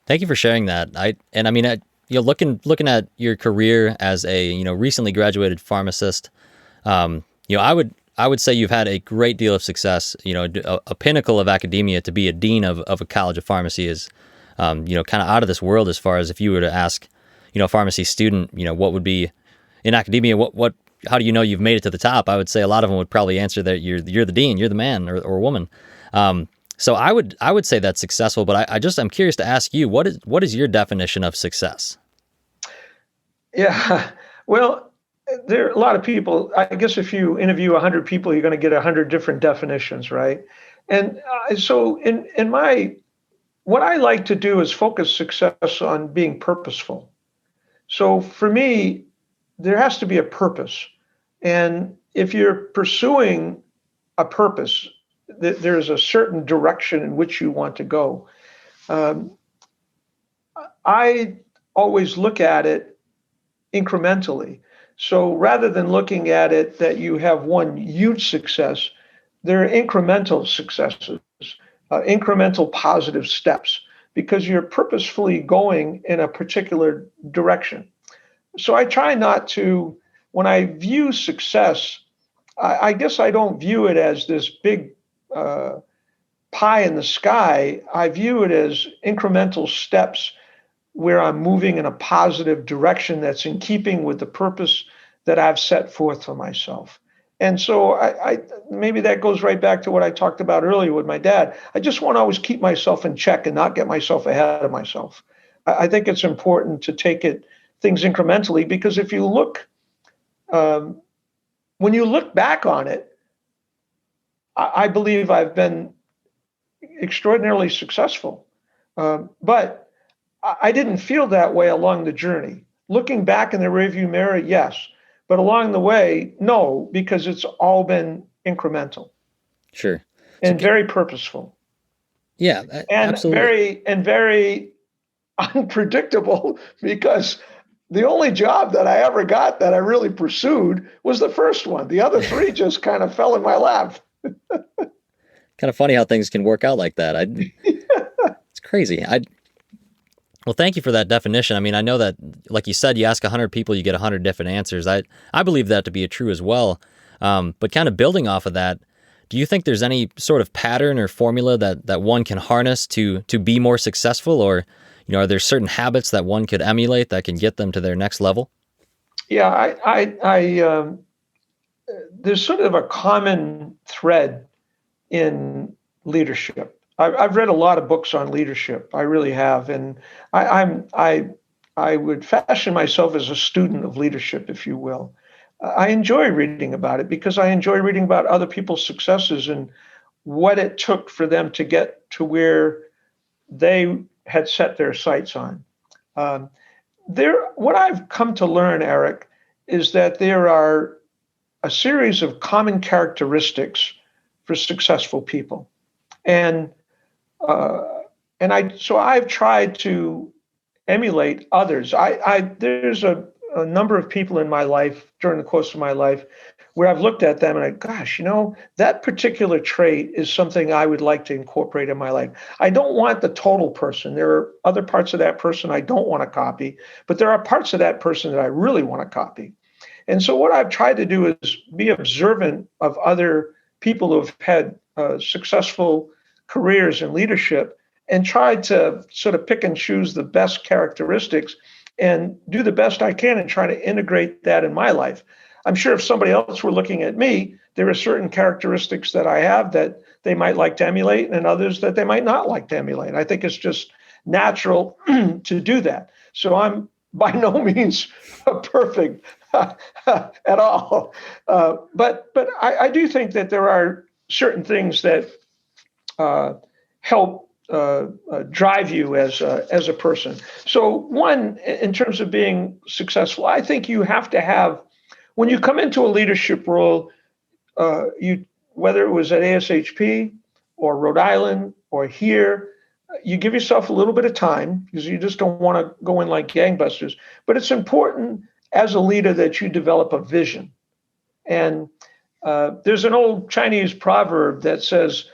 Thank you for sharing that. Looking at your career as a recently graduated pharmacist, I would say you've had a great deal of success. A pinnacle of academia to be a dean of a college of pharmacy is, kind of out of this world, as far as if you were to ask, a pharmacy student, what would be in academia, how do you know you've made it to the top? I would say a lot of them would probably answer that you're the dean, you're the man or woman. So I would say that's successful, but I'm curious to ask you, what is your definition of success? Yeah, well, there are a lot of people. I guess if you interview 100 people, you're going to get 100 different definitions, right? And so, in my what I like to do is focus success on being purposeful. So for me, there has to be a purpose, and if you're pursuing a purpose, there's a certain direction in which you want to go. Um, I always look at it incrementally. So rather than looking at it that you have one huge success, there are incremental successes, incremental positive steps, because you're purposefully going in a particular direction. So I try not to, when I view success, I guess I don't view it as this big uh, pie in the sky. I view it as incremental steps where I'm moving in a positive direction that's in keeping with the purpose that I've set forth for myself. And so I maybe that goes right back to what I talked about earlier with my dad. I just want to always keep myself in check and not get myself ahead of myself. I think it's important to take it things incrementally, because if you look um, when you look back on it, I believe I've been extraordinarily successful. But I didn't feel that way along the journey. Looking back in the rearview mirror, yes, but along the way, no, because it's all been incremental Sure. So, and very purposeful yeah, and absolutely. very unpredictable, because the only job that I ever got that I really pursued was the first one. The other three just kind of fell in my lap. Kind of funny how things can work out like that. It's crazy. Well, thank you for that definition. I mean, I know that, like you said, you ask 100 people, you get 100 different answers. I believe that to be true as well. But kind of building off of that, do you think there's any sort of pattern or formula that one can harness to be more successful, or are there certain habits that one could emulate that can get them to their next level? Yeah, there's sort of a common thread in leadership. I've read a lot of books on leadership. I really have, and I would fashion myself as a student of leadership, if you will. I enjoy reading about it because I enjoy reading about other people's successes and what it took for them to get to where they had set their sights on. Um, what I've come to learn, Eric, is that there are a series of common characteristics for successful people, and uh, so I've tried to emulate others. There's a number of people in my life during the course of my life where I've looked at them and gosh, that particular trait is something I would like to incorporate in my life. I don't want the total person. There are other parts of that person I don't want to copy, but there are parts of that person that I really want to copy. And so what I've tried to do is be observant of other people who have had successful careers in leadership and tried to sort of pick and choose the best characteristics and do the best I can and try to integrate that in my life. I'm sure if somebody else were looking at me, there are certain characteristics that I have that they might like to emulate and others that they might not like to emulate. I think it's just natural to do that. So I'm by no means perfect at all. But I do think that there are certain things that help drive you as a person. So one, in terms of being successful, I think you have to have, when you come into a leadership role, you whether it was at ASHP or Rhode Island or here, you give yourself a little bit of time because you just don't want to go in like gangbusters. But it's important as a leader that you develop a vision. And there's an old Chinese proverb that says,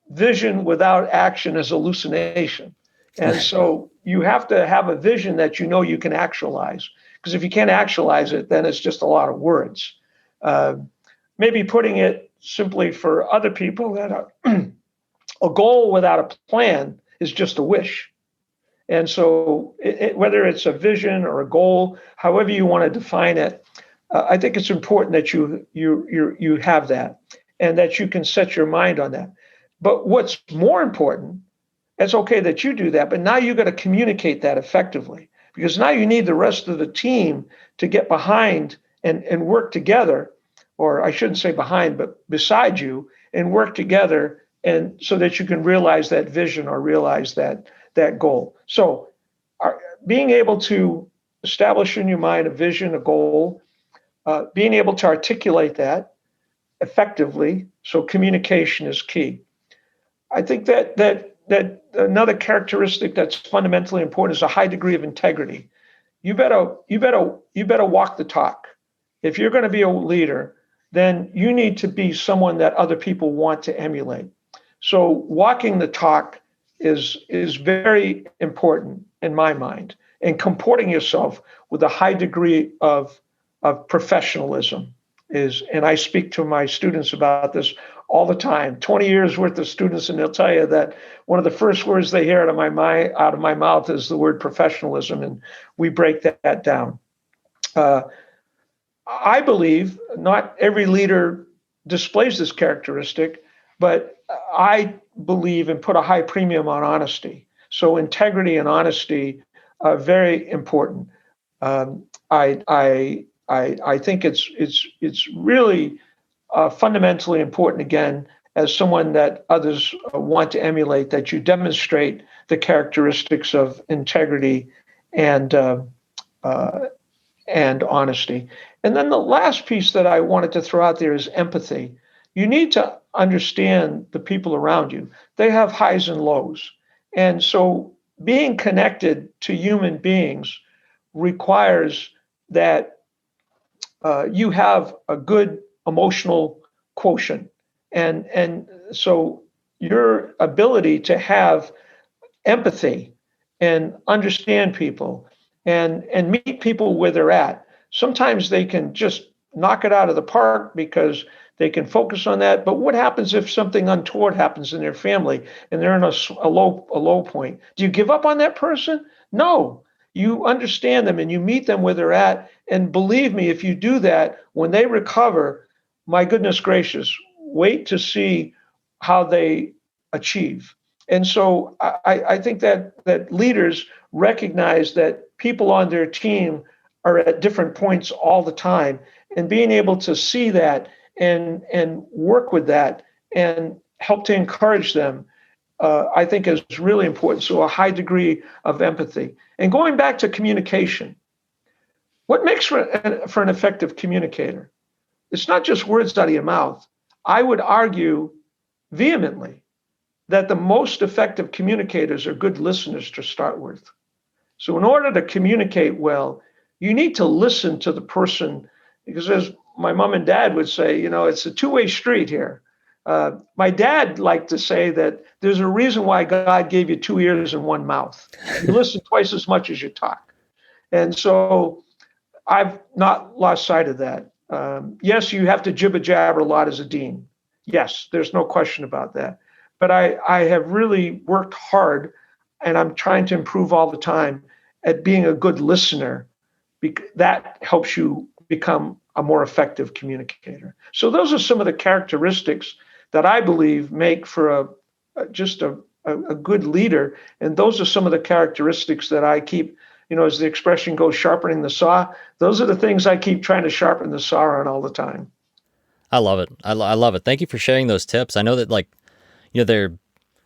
vision without action is hallucination. And so you have to have a vision that you can actualize. Because if you can't actualize it, then it's just a lot of words. Maybe putting it simply for other people, that a goal without a plan is just a wish. And so whether it's a vision or a goal, however you want to define it, I think it's important that you have that and that you can set your mind on that. But what's more important, it's okay that you do that, but now you've got to communicate that effectively, because now you need the rest of the team to get behind and work together, or I shouldn't say behind, but beside you, and work together, and so that you can realize that vision or realize that goal. So being able to establish in your mind a vision, a goal, being able to articulate that effectively. So communication is key. I think that another characteristic that's fundamentally important is a high degree of integrity. You better walk the talk. If you're going to be a leader, then you need to be someone that other people want to emulate. So walking the talk is very important in my mind, and comporting yourself with a high degree of professionalism is, and I speak to my students about this all the time. 20 years worth of students, and they'll tell you that one of the first words they hear out of my mouth is the word professionalism, and we break that down. I believe not every leader displays this characteristic, but I believe and put a high premium on honesty. So integrity and honesty are very important. I think it's really fundamentally important, again, as someone that others want to emulate, that you demonstrate the characteristics of integrity and honesty. And then the last piece that I wanted to throw out there is empathy. You need to understand the people around you. They have highs and lows. And so being connected to human beings requires that you have a good emotional quotient. And so your ability to have empathy and understand people and meet people where they're at. Sometimes they can just knock it out of the park because they can focus on that. But what happens if something untoward happens in their family and they're in a low point? Do you give up on that person? No. You understand them and you meet them where they're at. And believe me, if you do that, when they recover, my goodness gracious, wait to see how they achieve. And so I think that leaders recognize that people on their team are at different points all the time, and being able to see that and work with that and help to encourage them, I think is really important. So a high degree of empathy. And going back to communication, what makes for an effective communicator? It's not just words out of your mouth. I would argue vehemently that the most effective communicators are good listeners to start with. So in order to communicate well, you need to listen to the person, because as my mom and dad would say, it's a two-way street here. My dad liked to say that there's a reason why God gave you two ears and one mouth. You listen twice as much as you talk. And so I've not lost sight of that. Yes, you have to jibber jabber a lot as a dean. Yes, there's no question about that. But I have really worked hard, and I'm trying to improve all the time at being a good listener. That helps you become a more effective communicator. So those are some of the characteristics that I believe make for a good leader. And those are some of the characteristics that I keep, as the expression goes, sharpening the saw. Those are the things I keep trying to sharpen the saw on all the time. I love it. I love it. Thank you for sharing those tips. I know that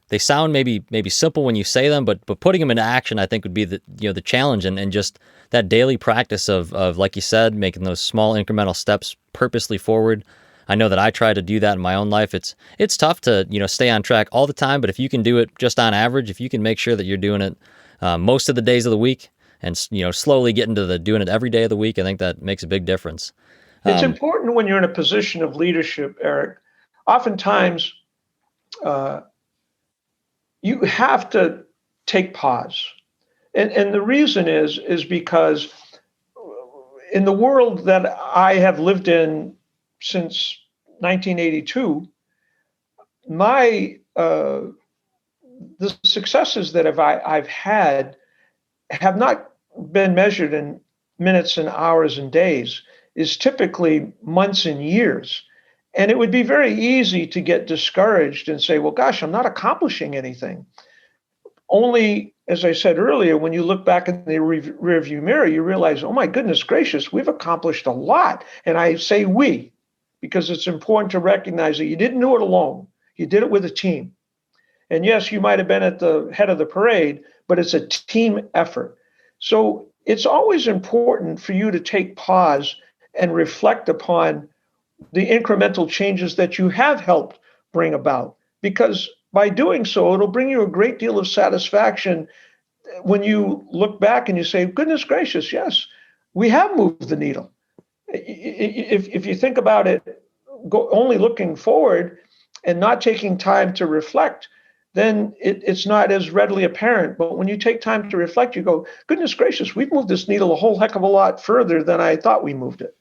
they sound maybe simple when you say them, but putting them into action, I think, would be the challenge, and just that daily practice of like you said, making those small incremental steps purposely forward. I know that I try to do that in my own life. It's tough to stay on track all the time, but if you can do it just on average, if you can make sure that you're doing it most of the days of the week, and slowly get into doing it every day of the week, I think that makes a big difference. It's important when you're in a position of leadership, Eric. Oftentimes, you have to take pause. And the reason is because in the world that I have lived in since 1982, the successes that I've had have not been measured in minutes and hours and days, is typically months and years. And it would be very easy to get discouraged and say, well, gosh, I'm not accomplishing anything. Only as I said earlier, when you look back in the rearview mirror, you realize, oh my goodness gracious, we've accomplished a lot. And I say we, because it's important to recognize that you didn't do it alone. You did it with a team. And yes, you might have been at the head of the parade, but it's a team effort. So it's always important for you to take pause and reflect upon the incremental changes that you have helped bring about, because by doing so, it'll bring you a great deal of satisfaction when you look back and you say, goodness gracious, yes, we have moved the needle. If you think about it, only looking forward and not taking time to reflect, then it's not as readily apparent. But when you take time to reflect, you go, goodness gracious, we've moved this needle a whole heck of a lot further than I thought we moved it.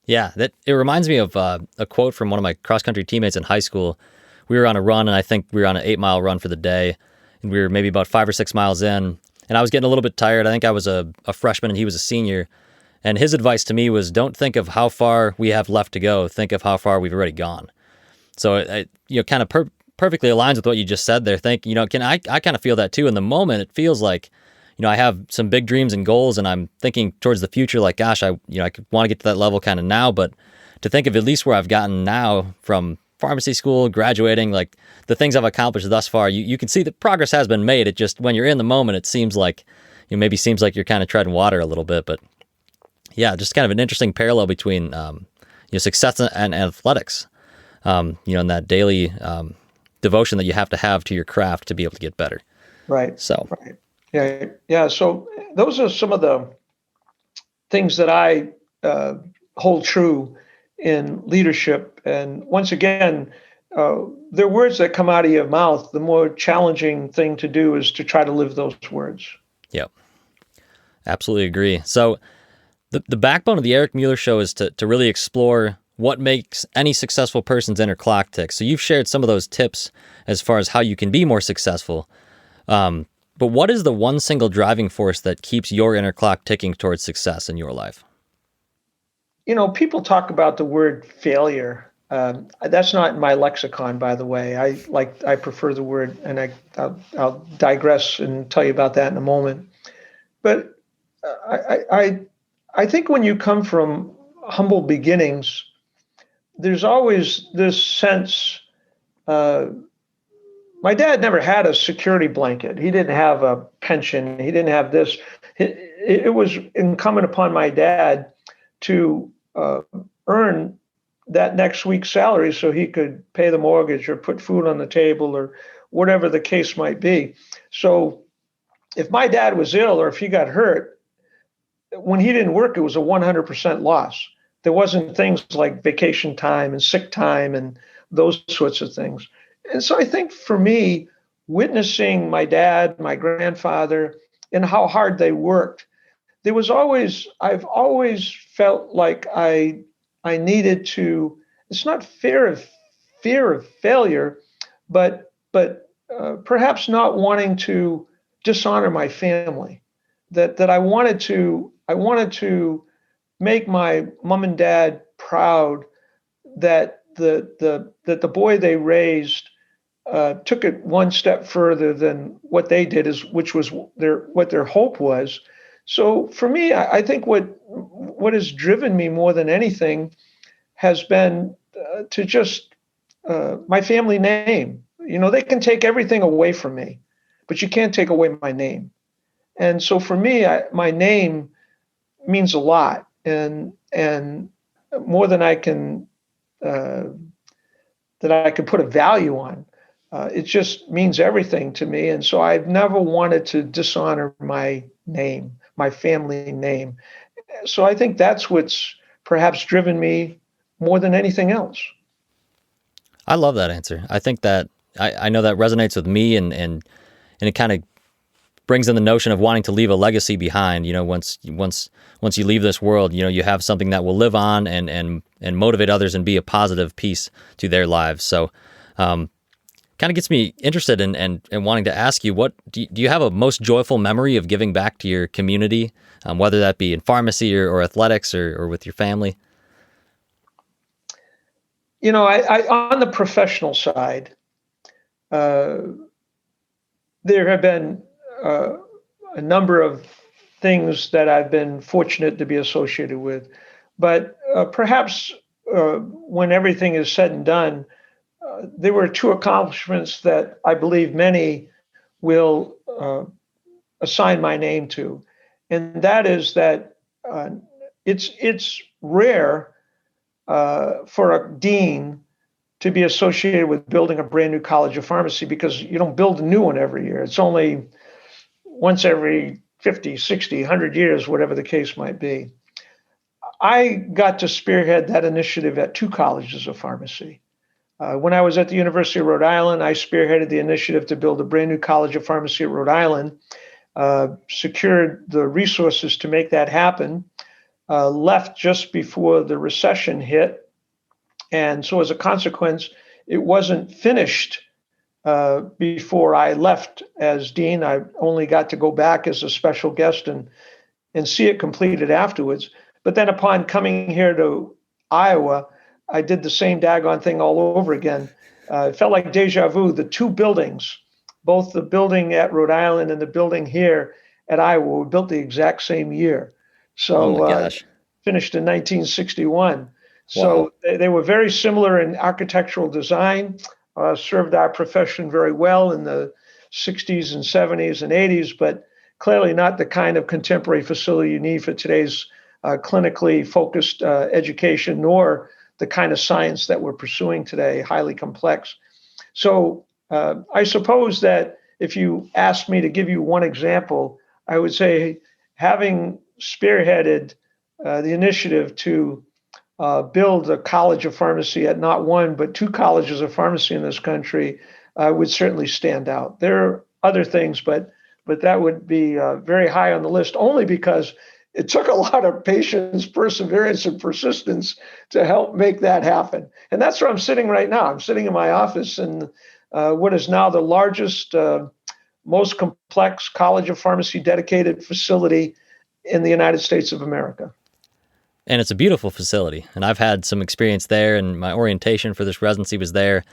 Yeah, that it reminds me of a quote from one of my cross country teammates in high school. We were on a run, and I think we were on an 8-mile run for the day, and we were maybe about 5 or 6 miles in, and I was getting a little bit tired. I think I was a freshman and he was a senior, and his advice to me was, don't think of how far we have left to go. Think of how far we've already gone. So it kind of perfectly aligns with what you just said there. I kind of feel that too. In the moment, it feels like, I have some big dreams and goals, and I'm thinking towards the future, like, gosh, I could want to get to that level kind of now, but to think of at least where I've gotten now from pharmacy school, graduating, like the things I've accomplished thus far, you can see that progress has been made. It just, when you're in the moment, it seems like, maybe seems like you're kind of treading water a little bit, but yeah, just kind of an interesting parallel between, success and athletics, and that daily, devotion that you have to your craft to be able to get better. Right. So, right. Yeah. Yeah. So those are some of the things that I hold true in leadership. And once again, they're words that come out of your mouth. The more challenging thing to do is to try to live those words. Yep. Absolutely agree. So the backbone of the Eric Mueller Show is to really explore what makes any successful person's inner clock tick. So you've shared some of those tips as far as how you can be more successful. But what is the one single driving force that keeps your inner clock ticking towards success in your life? People talk about the word failure. That's not in my lexicon, by the way. I prefer the word, and I'll digress and tell you about that in a moment. But I think when you come from humble beginnings, there's always this sense. My dad never had a security blanket. He didn't have a pension. He didn't have this. It was incumbent upon my dad to earn that next week's salary so he could pay the mortgage or put food on the table or whatever the case might be. So if my dad was ill or if he got hurt, when he didn't work, it was a 100% loss. There wasn't things like vacation time and sick time and those sorts of things. And so I think for me, witnessing my dad, my grandfather, and how hard they worked, I've always felt like I needed to, it's not fear of failure, but perhaps not wanting to dishonor my family, that I wanted to make my mom and dad proud that the boy they raised took it one step further than what they did, which was what their hope was. So for me, I think what has driven me more than anything has been to just my family name. They can take everything away from me, but you can't take away my name. And so for me, my name means a lot, and more than I can that I could put a value on. It just means everything to me. And so I've never wanted to dishonor my name, my family name. So I think that's what's perhaps driven me more than anything else. I love that answer. I think that I know that resonates with me, and it kind of brings in the notion of wanting to leave a legacy behind. Once you leave this world, you have something that will live on and motivate others and be a positive piece to their lives. So, kind of gets me interested in wanting to ask you, what do you have a most joyful memory of giving back to your community, whether that be in pharmacy or athletics or with your family? I on the professional side, there have been a number of things that I've been fortunate to be associated with. But perhaps when everything is said and done, there were two accomplishments that I believe many will assign my name to, and that is that it's rare for a dean to be associated with building a brand new college of pharmacy, because you don't build a new one every year. It's only once every 50, 60, 100 years, whatever the case might be. I got to spearhead that initiative at two colleges of pharmacy. When I was at the University of Rhode Island, I spearheaded the initiative to build a brand new college of pharmacy at Rhode Island, secured the resources to make that happen, left just before the recession hit. And so as a consequence, it wasn't finished before I left as dean. I only got to go back as a special guest and see it completed afterwards. But then upon coming here to Iowa, I did the same daggone thing all over again. It felt like deja vu. The two buildings, both the building at Rhode Island and the building here at Iowa, were built the exact same year. Oh my So gosh. finished in 1961. Wow. So they were very similar in architectural design, served our profession very well in the 60s and 70s and 80s, but clearly not the kind of contemporary facility you need for today's clinically focused education, nor the kind of science that we're pursuing today, highly complex. So I suppose that if you asked me to give you one example, I would say having spearheaded the initiative to build a college of pharmacy at not one, but two colleges of pharmacy in this country would certainly stand out. There are other things, but that would be very high on the list, only because it took a lot of patience, perseverance, and persistence to help make that happen. And that's where I'm sitting right now. I'm sitting in my office in what is now the largest, most complex college of pharmacy dedicated facility in the United States of America. And it's a beautiful facility. And I've had some experience there, and my orientation for this residency was there.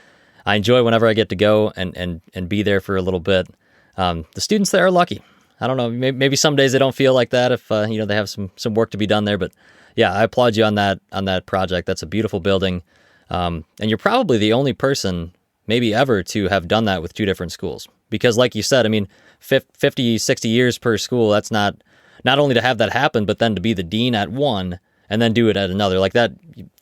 I enjoy whenever I get to go and be there for a little bit. The students there are lucky. I don't know, maybe some days they don't feel like that if they have some work to be done there. But yeah, I applaud you on that project. That's a beautiful building. And you're probably the only person maybe ever to have done that with two different schools. Because like you said, I mean, 50, 60 years per school, that's not only to have that happen, but then to be the dean at one and then do it at another. Like that,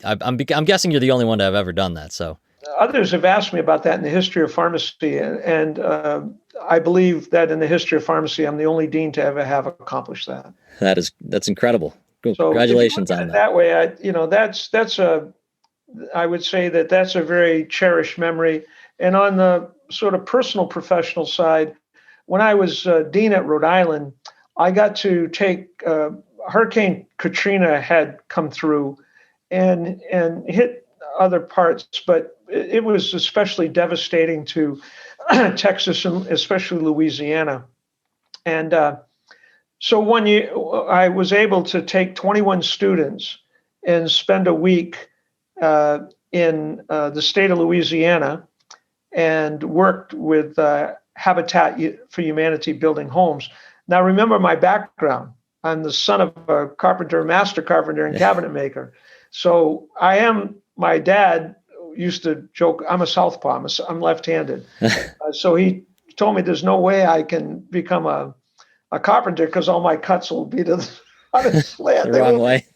I'm guessing you're the only one to have ever done that. So others have asked me about that in the history of pharmacy, and I believe that in the history of pharmacy, I'm the only dean to ever have accomplished that. That's incredible. Cool. So Congratulations on that. That way, I would say that's a very cherished memory. And on the sort of personal professional side, when I was dean at Rhode Island, I got to take Hurricane Katrina had come through and hit other parts, but it was especially devastating to Texas and especially Louisiana. And so one year I was able to take 21 students and spend a week in the state of Louisiana and worked with Habitat for Humanity building homes. Now, remember my background. I'm the son of a carpenter, master carpenter, and cabinet maker. So my dad used to joke, I'm a southpaw, I'm left-handed. So he told me there's no way I can become a carpenter because all my cuts will be to the slant. The wrong way.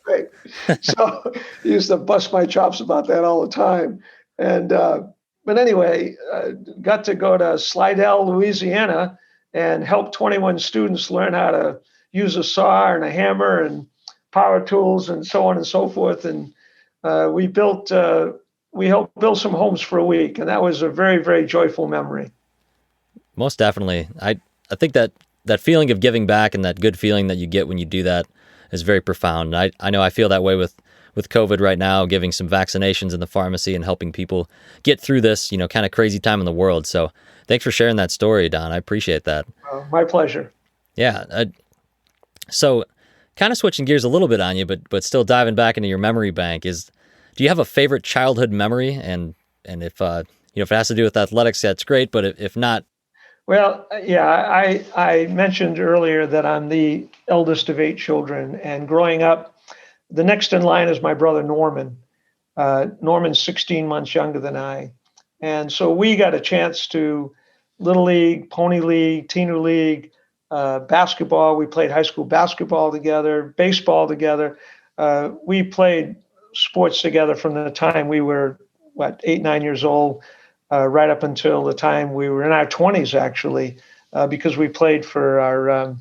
So he used to bust my chops about that all the time. And but anyway, got to go to Slidell, Louisiana, and help 21 students learn how to use a saw and a hammer and power tools and so on and so forth. And we helped build some homes for a week, and that was a very, very joyful memory. Most definitely. I think that feeling of giving back and that good feeling that you get when you do that is very profound. I know I feel that way with COVID right now, giving some vaccinations in the pharmacy and helping people get through this, kind of crazy time in the world. So thanks for sharing that story, Don. I appreciate that. My pleasure. Yeah. So kind of switching gears a little bit on you, but still diving back into your memory bank, do you have a favorite childhood memory? And if if it has to do with athletics, that's great. But if not, Well, yeah, I mentioned earlier that I'm the eldest of 8 children, and growing up, the next in line is my brother Norman. Norman's 16 months younger than I, and so we got a chance to Little League, Pony League, Teener League, basketball. We played high school basketball together, baseball together. We played sports together from the time we were, what, 8, 9 years old, right up until the time we were in our 20s, actually, because we played for our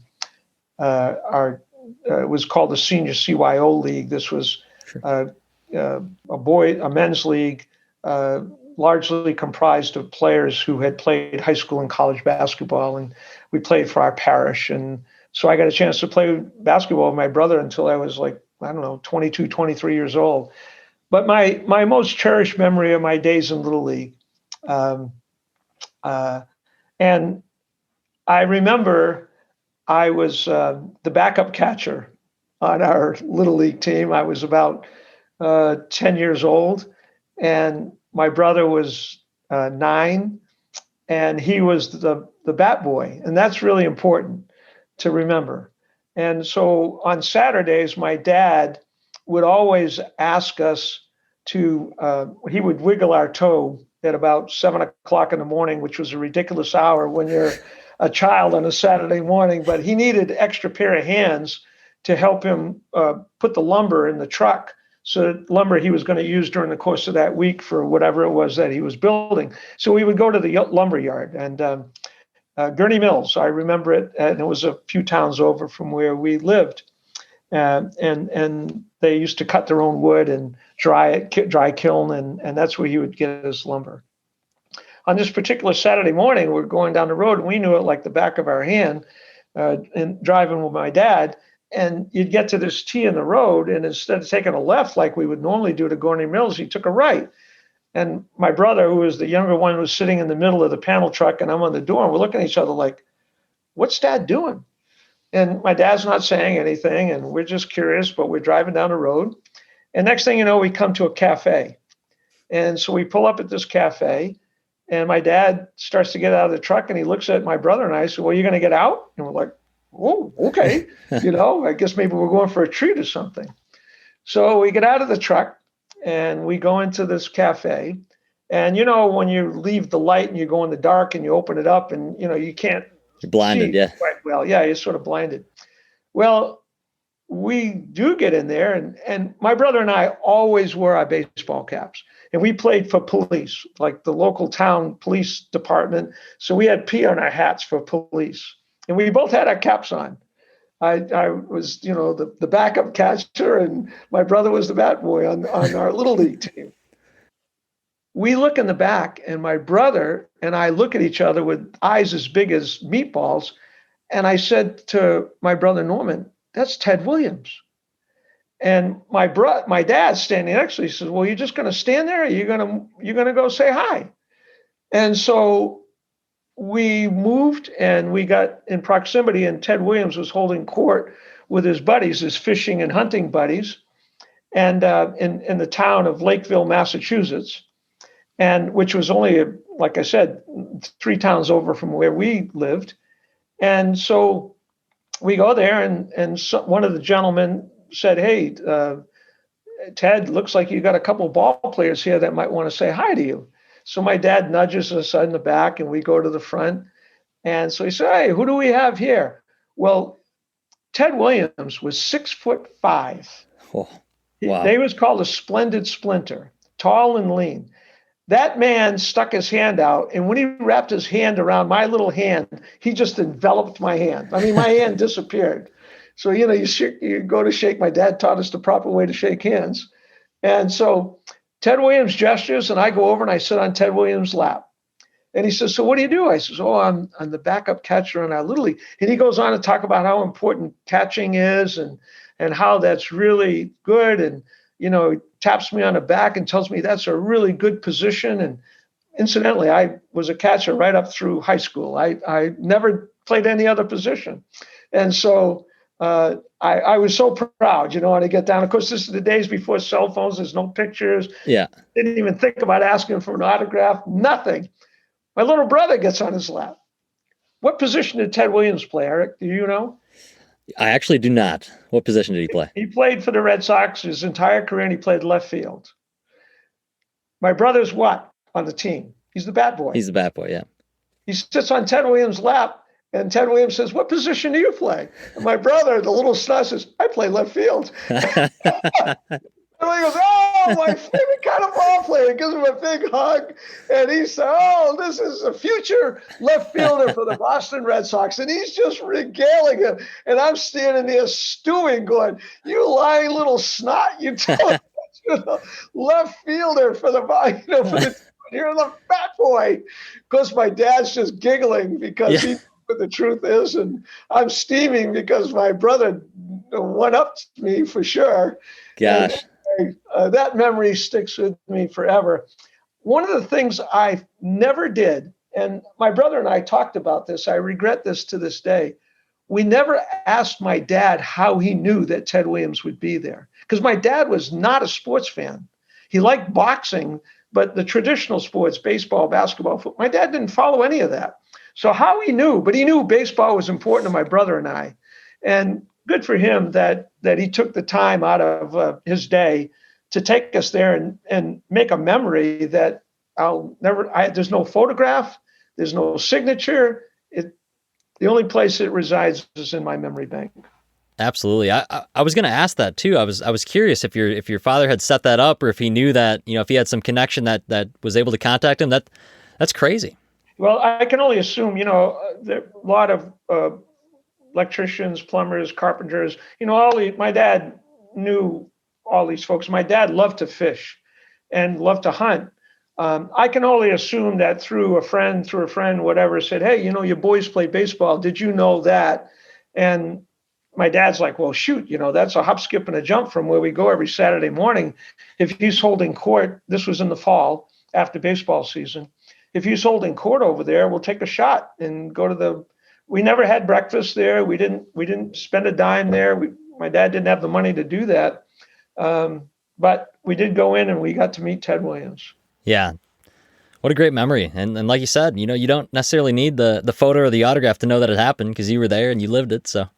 it was called the Senior CYO League. This was Sure. a men's league, uh, largely comprised of players who had played high school and college basketball, and we played for our parish. And so I got a chance to play basketball with my brother until I was like, I don't know, 22, 23 years old. But my most cherished memory of my days in Little League, um, uh, and I remember I was the backup catcher on our Little League team. I was about 10 years old, and my brother was 9, and he was the bat boy. And that's really important to remember. And so on Saturdays, my dad would always ask us to, he would wiggle our toe at about 7 o'clock in the morning, which was a ridiculous hour when you're a child on a Saturday morning, but he needed extra pair of hands to help him put the lumber in the truck. So lumber he was going to use during the course of that week for whatever it was that he was building. So we would go to the lumber yard, and Gurney Mills, I remember it, and it was a few towns over from where we lived. And they used to cut their own wood and dry kiln, and that's where he would get his lumber. On this particular Saturday morning, we're going down the road, and we knew it like the back of our hand, and driving with my dad. And you'd get to this T in the road, and instead of taking a left like we would normally do to Gurney Mills, he took a right. And my brother, who was the younger one, was sitting in the middle of the panel truck, and I'm on the door, and we're looking at each other like, what's Dad doing? And my dad's not saying anything, and we're just curious, but we're driving down the road. And next thing you know, we come to a cafe. And so we pull up at this cafe, and my dad starts to get out of the truck, and he looks at my brother and I said, well, you're going to get out? And we're like, oh, okay. I guess maybe we're going for a treat or something. So we get out of the truck, and we go into this cafe. And, when you leave the light and you go in the dark and you open it up and, you can't. You're blinded, yeah. Quite well. Yeah, you're sort of blinded. Well, we do get in there, and my brother and I always wore our baseball caps. And we played for police, like the local town police department. So we had P on our hats for police. And we both had our caps on. I was, the backup catcher, and my brother was the bat boy on our Little League team. We look in the back, and my brother and I look at each other with eyes as big as meatballs. And I said to my brother Norman, that's Ted Williams. And my dad's standing next to me. He says, well, you're just going to stand there? Or you're going to go say hi? And so we moved, and we got in proximity, and Ted Williams was holding court with his buddies, his fishing and hunting buddies, and in the town of Lakeville, Massachusetts, and which was only, like I said, 3 towns over from where we lived. And so we go there, and one of the gentlemen said, hey, Ted, looks like you got a couple of ball players here that might want to say hi to you. So my dad nudges us in the back, and we go to the front. And so he said, hey, who do we have here? Well, Ted Williams was 6'5". Oh, wow. They was called a splendid splinter, tall and lean. That man stuck his hand out, and when he wrapped his hand around my little hand, he just enveloped my hand. I mean, my hand disappeared. So, you go to shake. My dad taught us the proper way to shake hands. And so Ted Williams gestures, and I go over and I sit on Ted Williams' lap. And he says, so what do you do? I says, oh, I'm the backup catcher in our Little League. And he goes on to talk about how important catching is and how that's really good. And, taps me on the back and tells me that's a really good position. And incidentally, I was a catcher right up through high school. I never played any other position. And so I was so proud, when I get down. Of course, this is the days before cell phones. There's no pictures. Yeah. Didn't even think about asking for an autograph. Nothing. My little brother gets on his lap. What position did Ted Williams play, Eric? Do you know? I actually do not. What position did he play? He played for the Red Sox his entire career, and he played left field. My brother's what on the team? He's the bat boy. He's the bat boy, yeah. He sits on Ted Williams' lap, and Ted Williams says, "What position do you play?" And my brother, the little snot, says, "I play left field." And he goes, "Oh, my favorite kind of ball player." He gives him a big hug. And he said, "Oh, this is a future left fielder for the Boston Red Sox." And he's just regaling him. And I'm standing there stewing, going, "You lying little snot. You tell him you're the left fielder for the, for the, you're the fat boy." Because my dad's just giggling because he knows what the truth is. And I'm steaming because my brother went up to me for sure. Gosh. That memory sticks with me forever. One of the things I never did, and my brother and I talked about this, I regret this to this day, we never asked my dad how he knew that Ted Williams would be there. Because my dad was not a sports fan. He liked boxing, but the traditional sports, baseball, basketball, football, my dad didn't follow any of that. So how he knew, but he knew baseball was important to my brother and I. And good for him that he took the time out of his day to take us there and make a memory that I'll never, there's no photograph, there's no signature. The only place it resides is in my memory bank. Absolutely. I was going to ask that too. I was curious if your father had set that up, or if he knew that, if he had some connection that was able to contact him. That's crazy. Well, I can only assume, there are a lot of electricians, plumbers, carpenters, my dad knew all these folks. My dad loved to fish and loved to hunt. I can only assume that through a friend, whatever, said, "Hey, your boys play baseball. Did you know that?" And my dad's like, "Well, shoot, that's a hop, skip, and a jump from where we go every Saturday morning. If he's holding court," this was in the fall after baseball season, "if he's holding court over there, we'll take a shot and go to we never had breakfast there. We didn't spend a dime there. My dad didn't have the money to do that. But we did go in and we got to meet Ted Williams. Yeah. What a great memory. And like you said, you don't necessarily need the photo or the autograph to know that it happened, because you were there and you lived it. So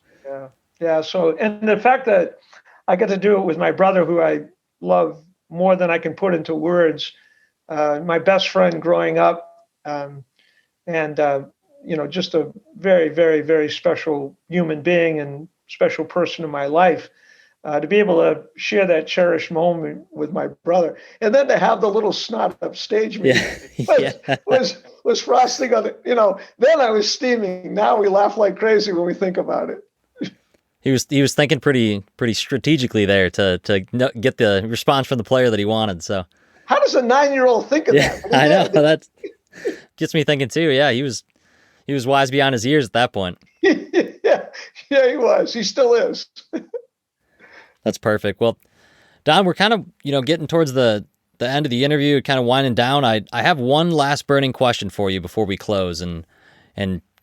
yeah. So, and the fact that I get to do it with my brother, who I love more than I can put into words, my best friend growing up, just a very, very, very special human being and special person in my life. To be able to share that cherished moment with my brother, and then to have the little snot upstage me was frosting on it. Then I was steaming. Now we laugh like crazy when we think about it. He was thinking pretty strategically there to get the response from the player that he wanted. So how does a 9-year-old think of that? I know that gets me thinking too. Yeah, he was wise beyond his years at that point. yeah, he was. He still is. That's perfect. Well, Don, we're kind of, getting towards the end of the interview, kind of winding down. I have one last burning question for you before we close, and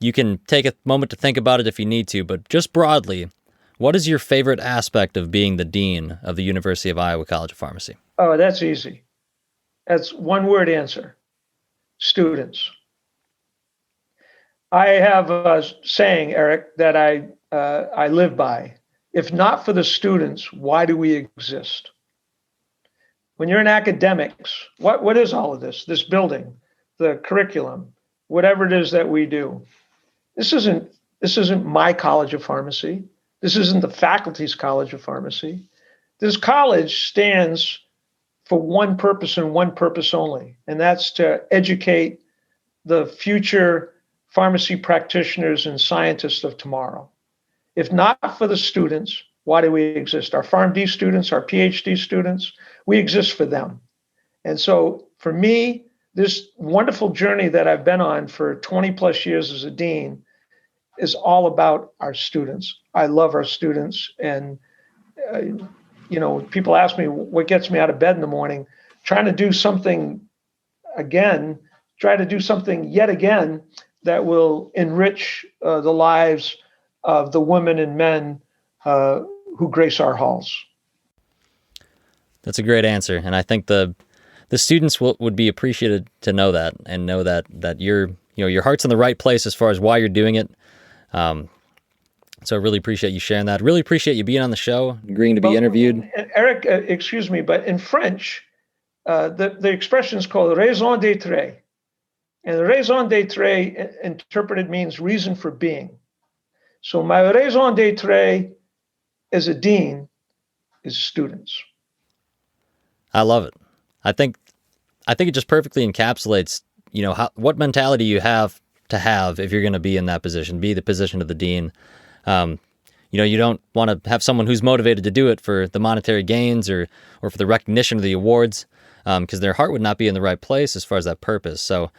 you can take a moment to think about it if you need to, but just broadly, what is your favorite aspect of being the dean of the University of Iowa College of Pharmacy? Oh, that's easy. That's one word answer. Students. I have a saying, Eric, that I live by. If not for the students, why do we exist? When you're in academics, what is all of this? This building, the curriculum, whatever it is that we do. This isn't my college of pharmacy. This isn't the faculty's college of pharmacy. This college stands for one purpose and one purpose only, and that's to educate the future pharmacy practitioners and scientists of tomorrow. If not for the students, why do we exist? Our PharmD students, our PhD students, we exist for them. And so for me, this wonderful journey that I've been on for 20 plus years as a dean is all about our students. I love our students. And, people ask me what gets me out of bed in the morning, trying to do something yet again that will enrich the lives of the women and men who grace our halls. That's a great answer, and I think the students would be appreciated to know that, and know that you're your heart's in the right place as far as why you're doing it. So I really appreciate you sharing that. Really appreciate you being on the show, agreeing to be interviewed. Eric, excuse me, but in French, the expression is called raison d'être. And raison d'être interpreted means reason for being. So my raison d'être as a dean is students. I love it. I think it just perfectly encapsulates, what mentality you have to have if you're going to be in that position, be the position of the dean. You don't want to have someone who's motivated to do it for the monetary gains or for the recognition of the awards, because their heart would not be in the right place as far as that purpose. So,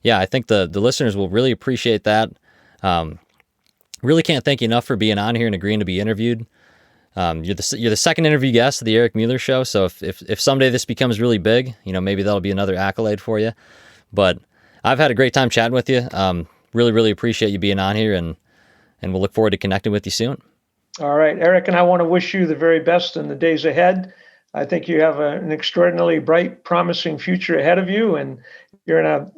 yeah, I think the listeners will really appreciate that. Really can't thank you enough for being on here and agreeing to be interviewed. You're the second interview guest of the Eric Mueller Show. So if someday this becomes really big, maybe that'll be another accolade for you. But I've had a great time chatting with you. Really, really appreciate you being on here, and we'll look forward to connecting with you soon. All right, Eric, and I want to wish you the very best in the days ahead. I think you have an extraordinarily bright, promising future ahead of you, and you're in a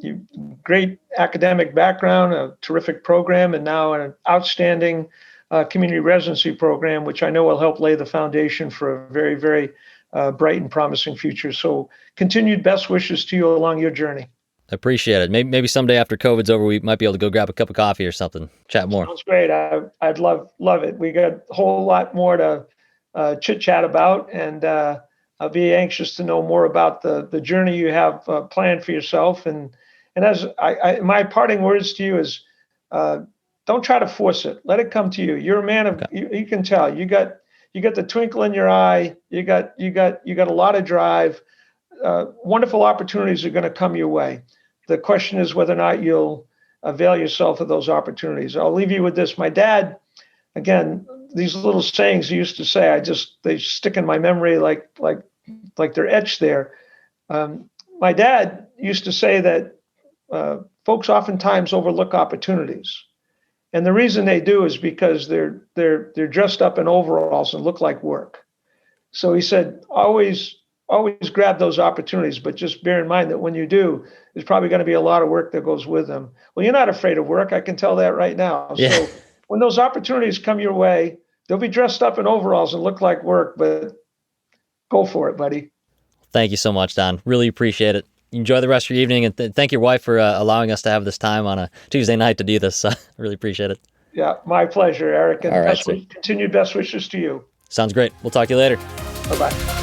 great academic background, a terrific program, and now an outstanding community residency program, which I know will help lay the foundation for a very, very bright and promising future. So continued best wishes to you along your journey. I appreciate it. Maybe someday after COVID's over, we might be able to go grab a cup of coffee or something, chat more. Sounds great. I'd love it. We got a whole lot more to chit chat about, and I'll be anxious to know more about the journey you have planned for yourself. And as my parting words to you is, don't try to force it. Let it come to you. You're a man of. Okay. You can tell. You got the twinkle in your eye. You got a lot of drive. Wonderful opportunities are going to come your way. The question is whether or not you'll avail yourself of those opportunities. I'll leave you with this. My dad, again, these little sayings he used to say, they stick in my memory like they're etched there. My dad used to say that folks oftentimes overlook opportunities. And the reason they do is because they're dressed up in overalls and look like work. So he said, always grab those opportunities, but just bear in mind that when you do, there's probably going to be a lot of work that goes with them. Well, you're not afraid of work. I can tell that right now. Yeah. So when those opportunities come your way, they'll be dressed up in overalls and look like work, but go for it, buddy. Thank you so much, Don. Really appreciate it. Enjoy the rest of your evening, and thank your wife for allowing us to have this time on a Tuesday night to do this. Really appreciate it. Yeah, my pleasure, Eric. And continued best wishes to you. Sounds great. We'll talk to you later. Bye-bye.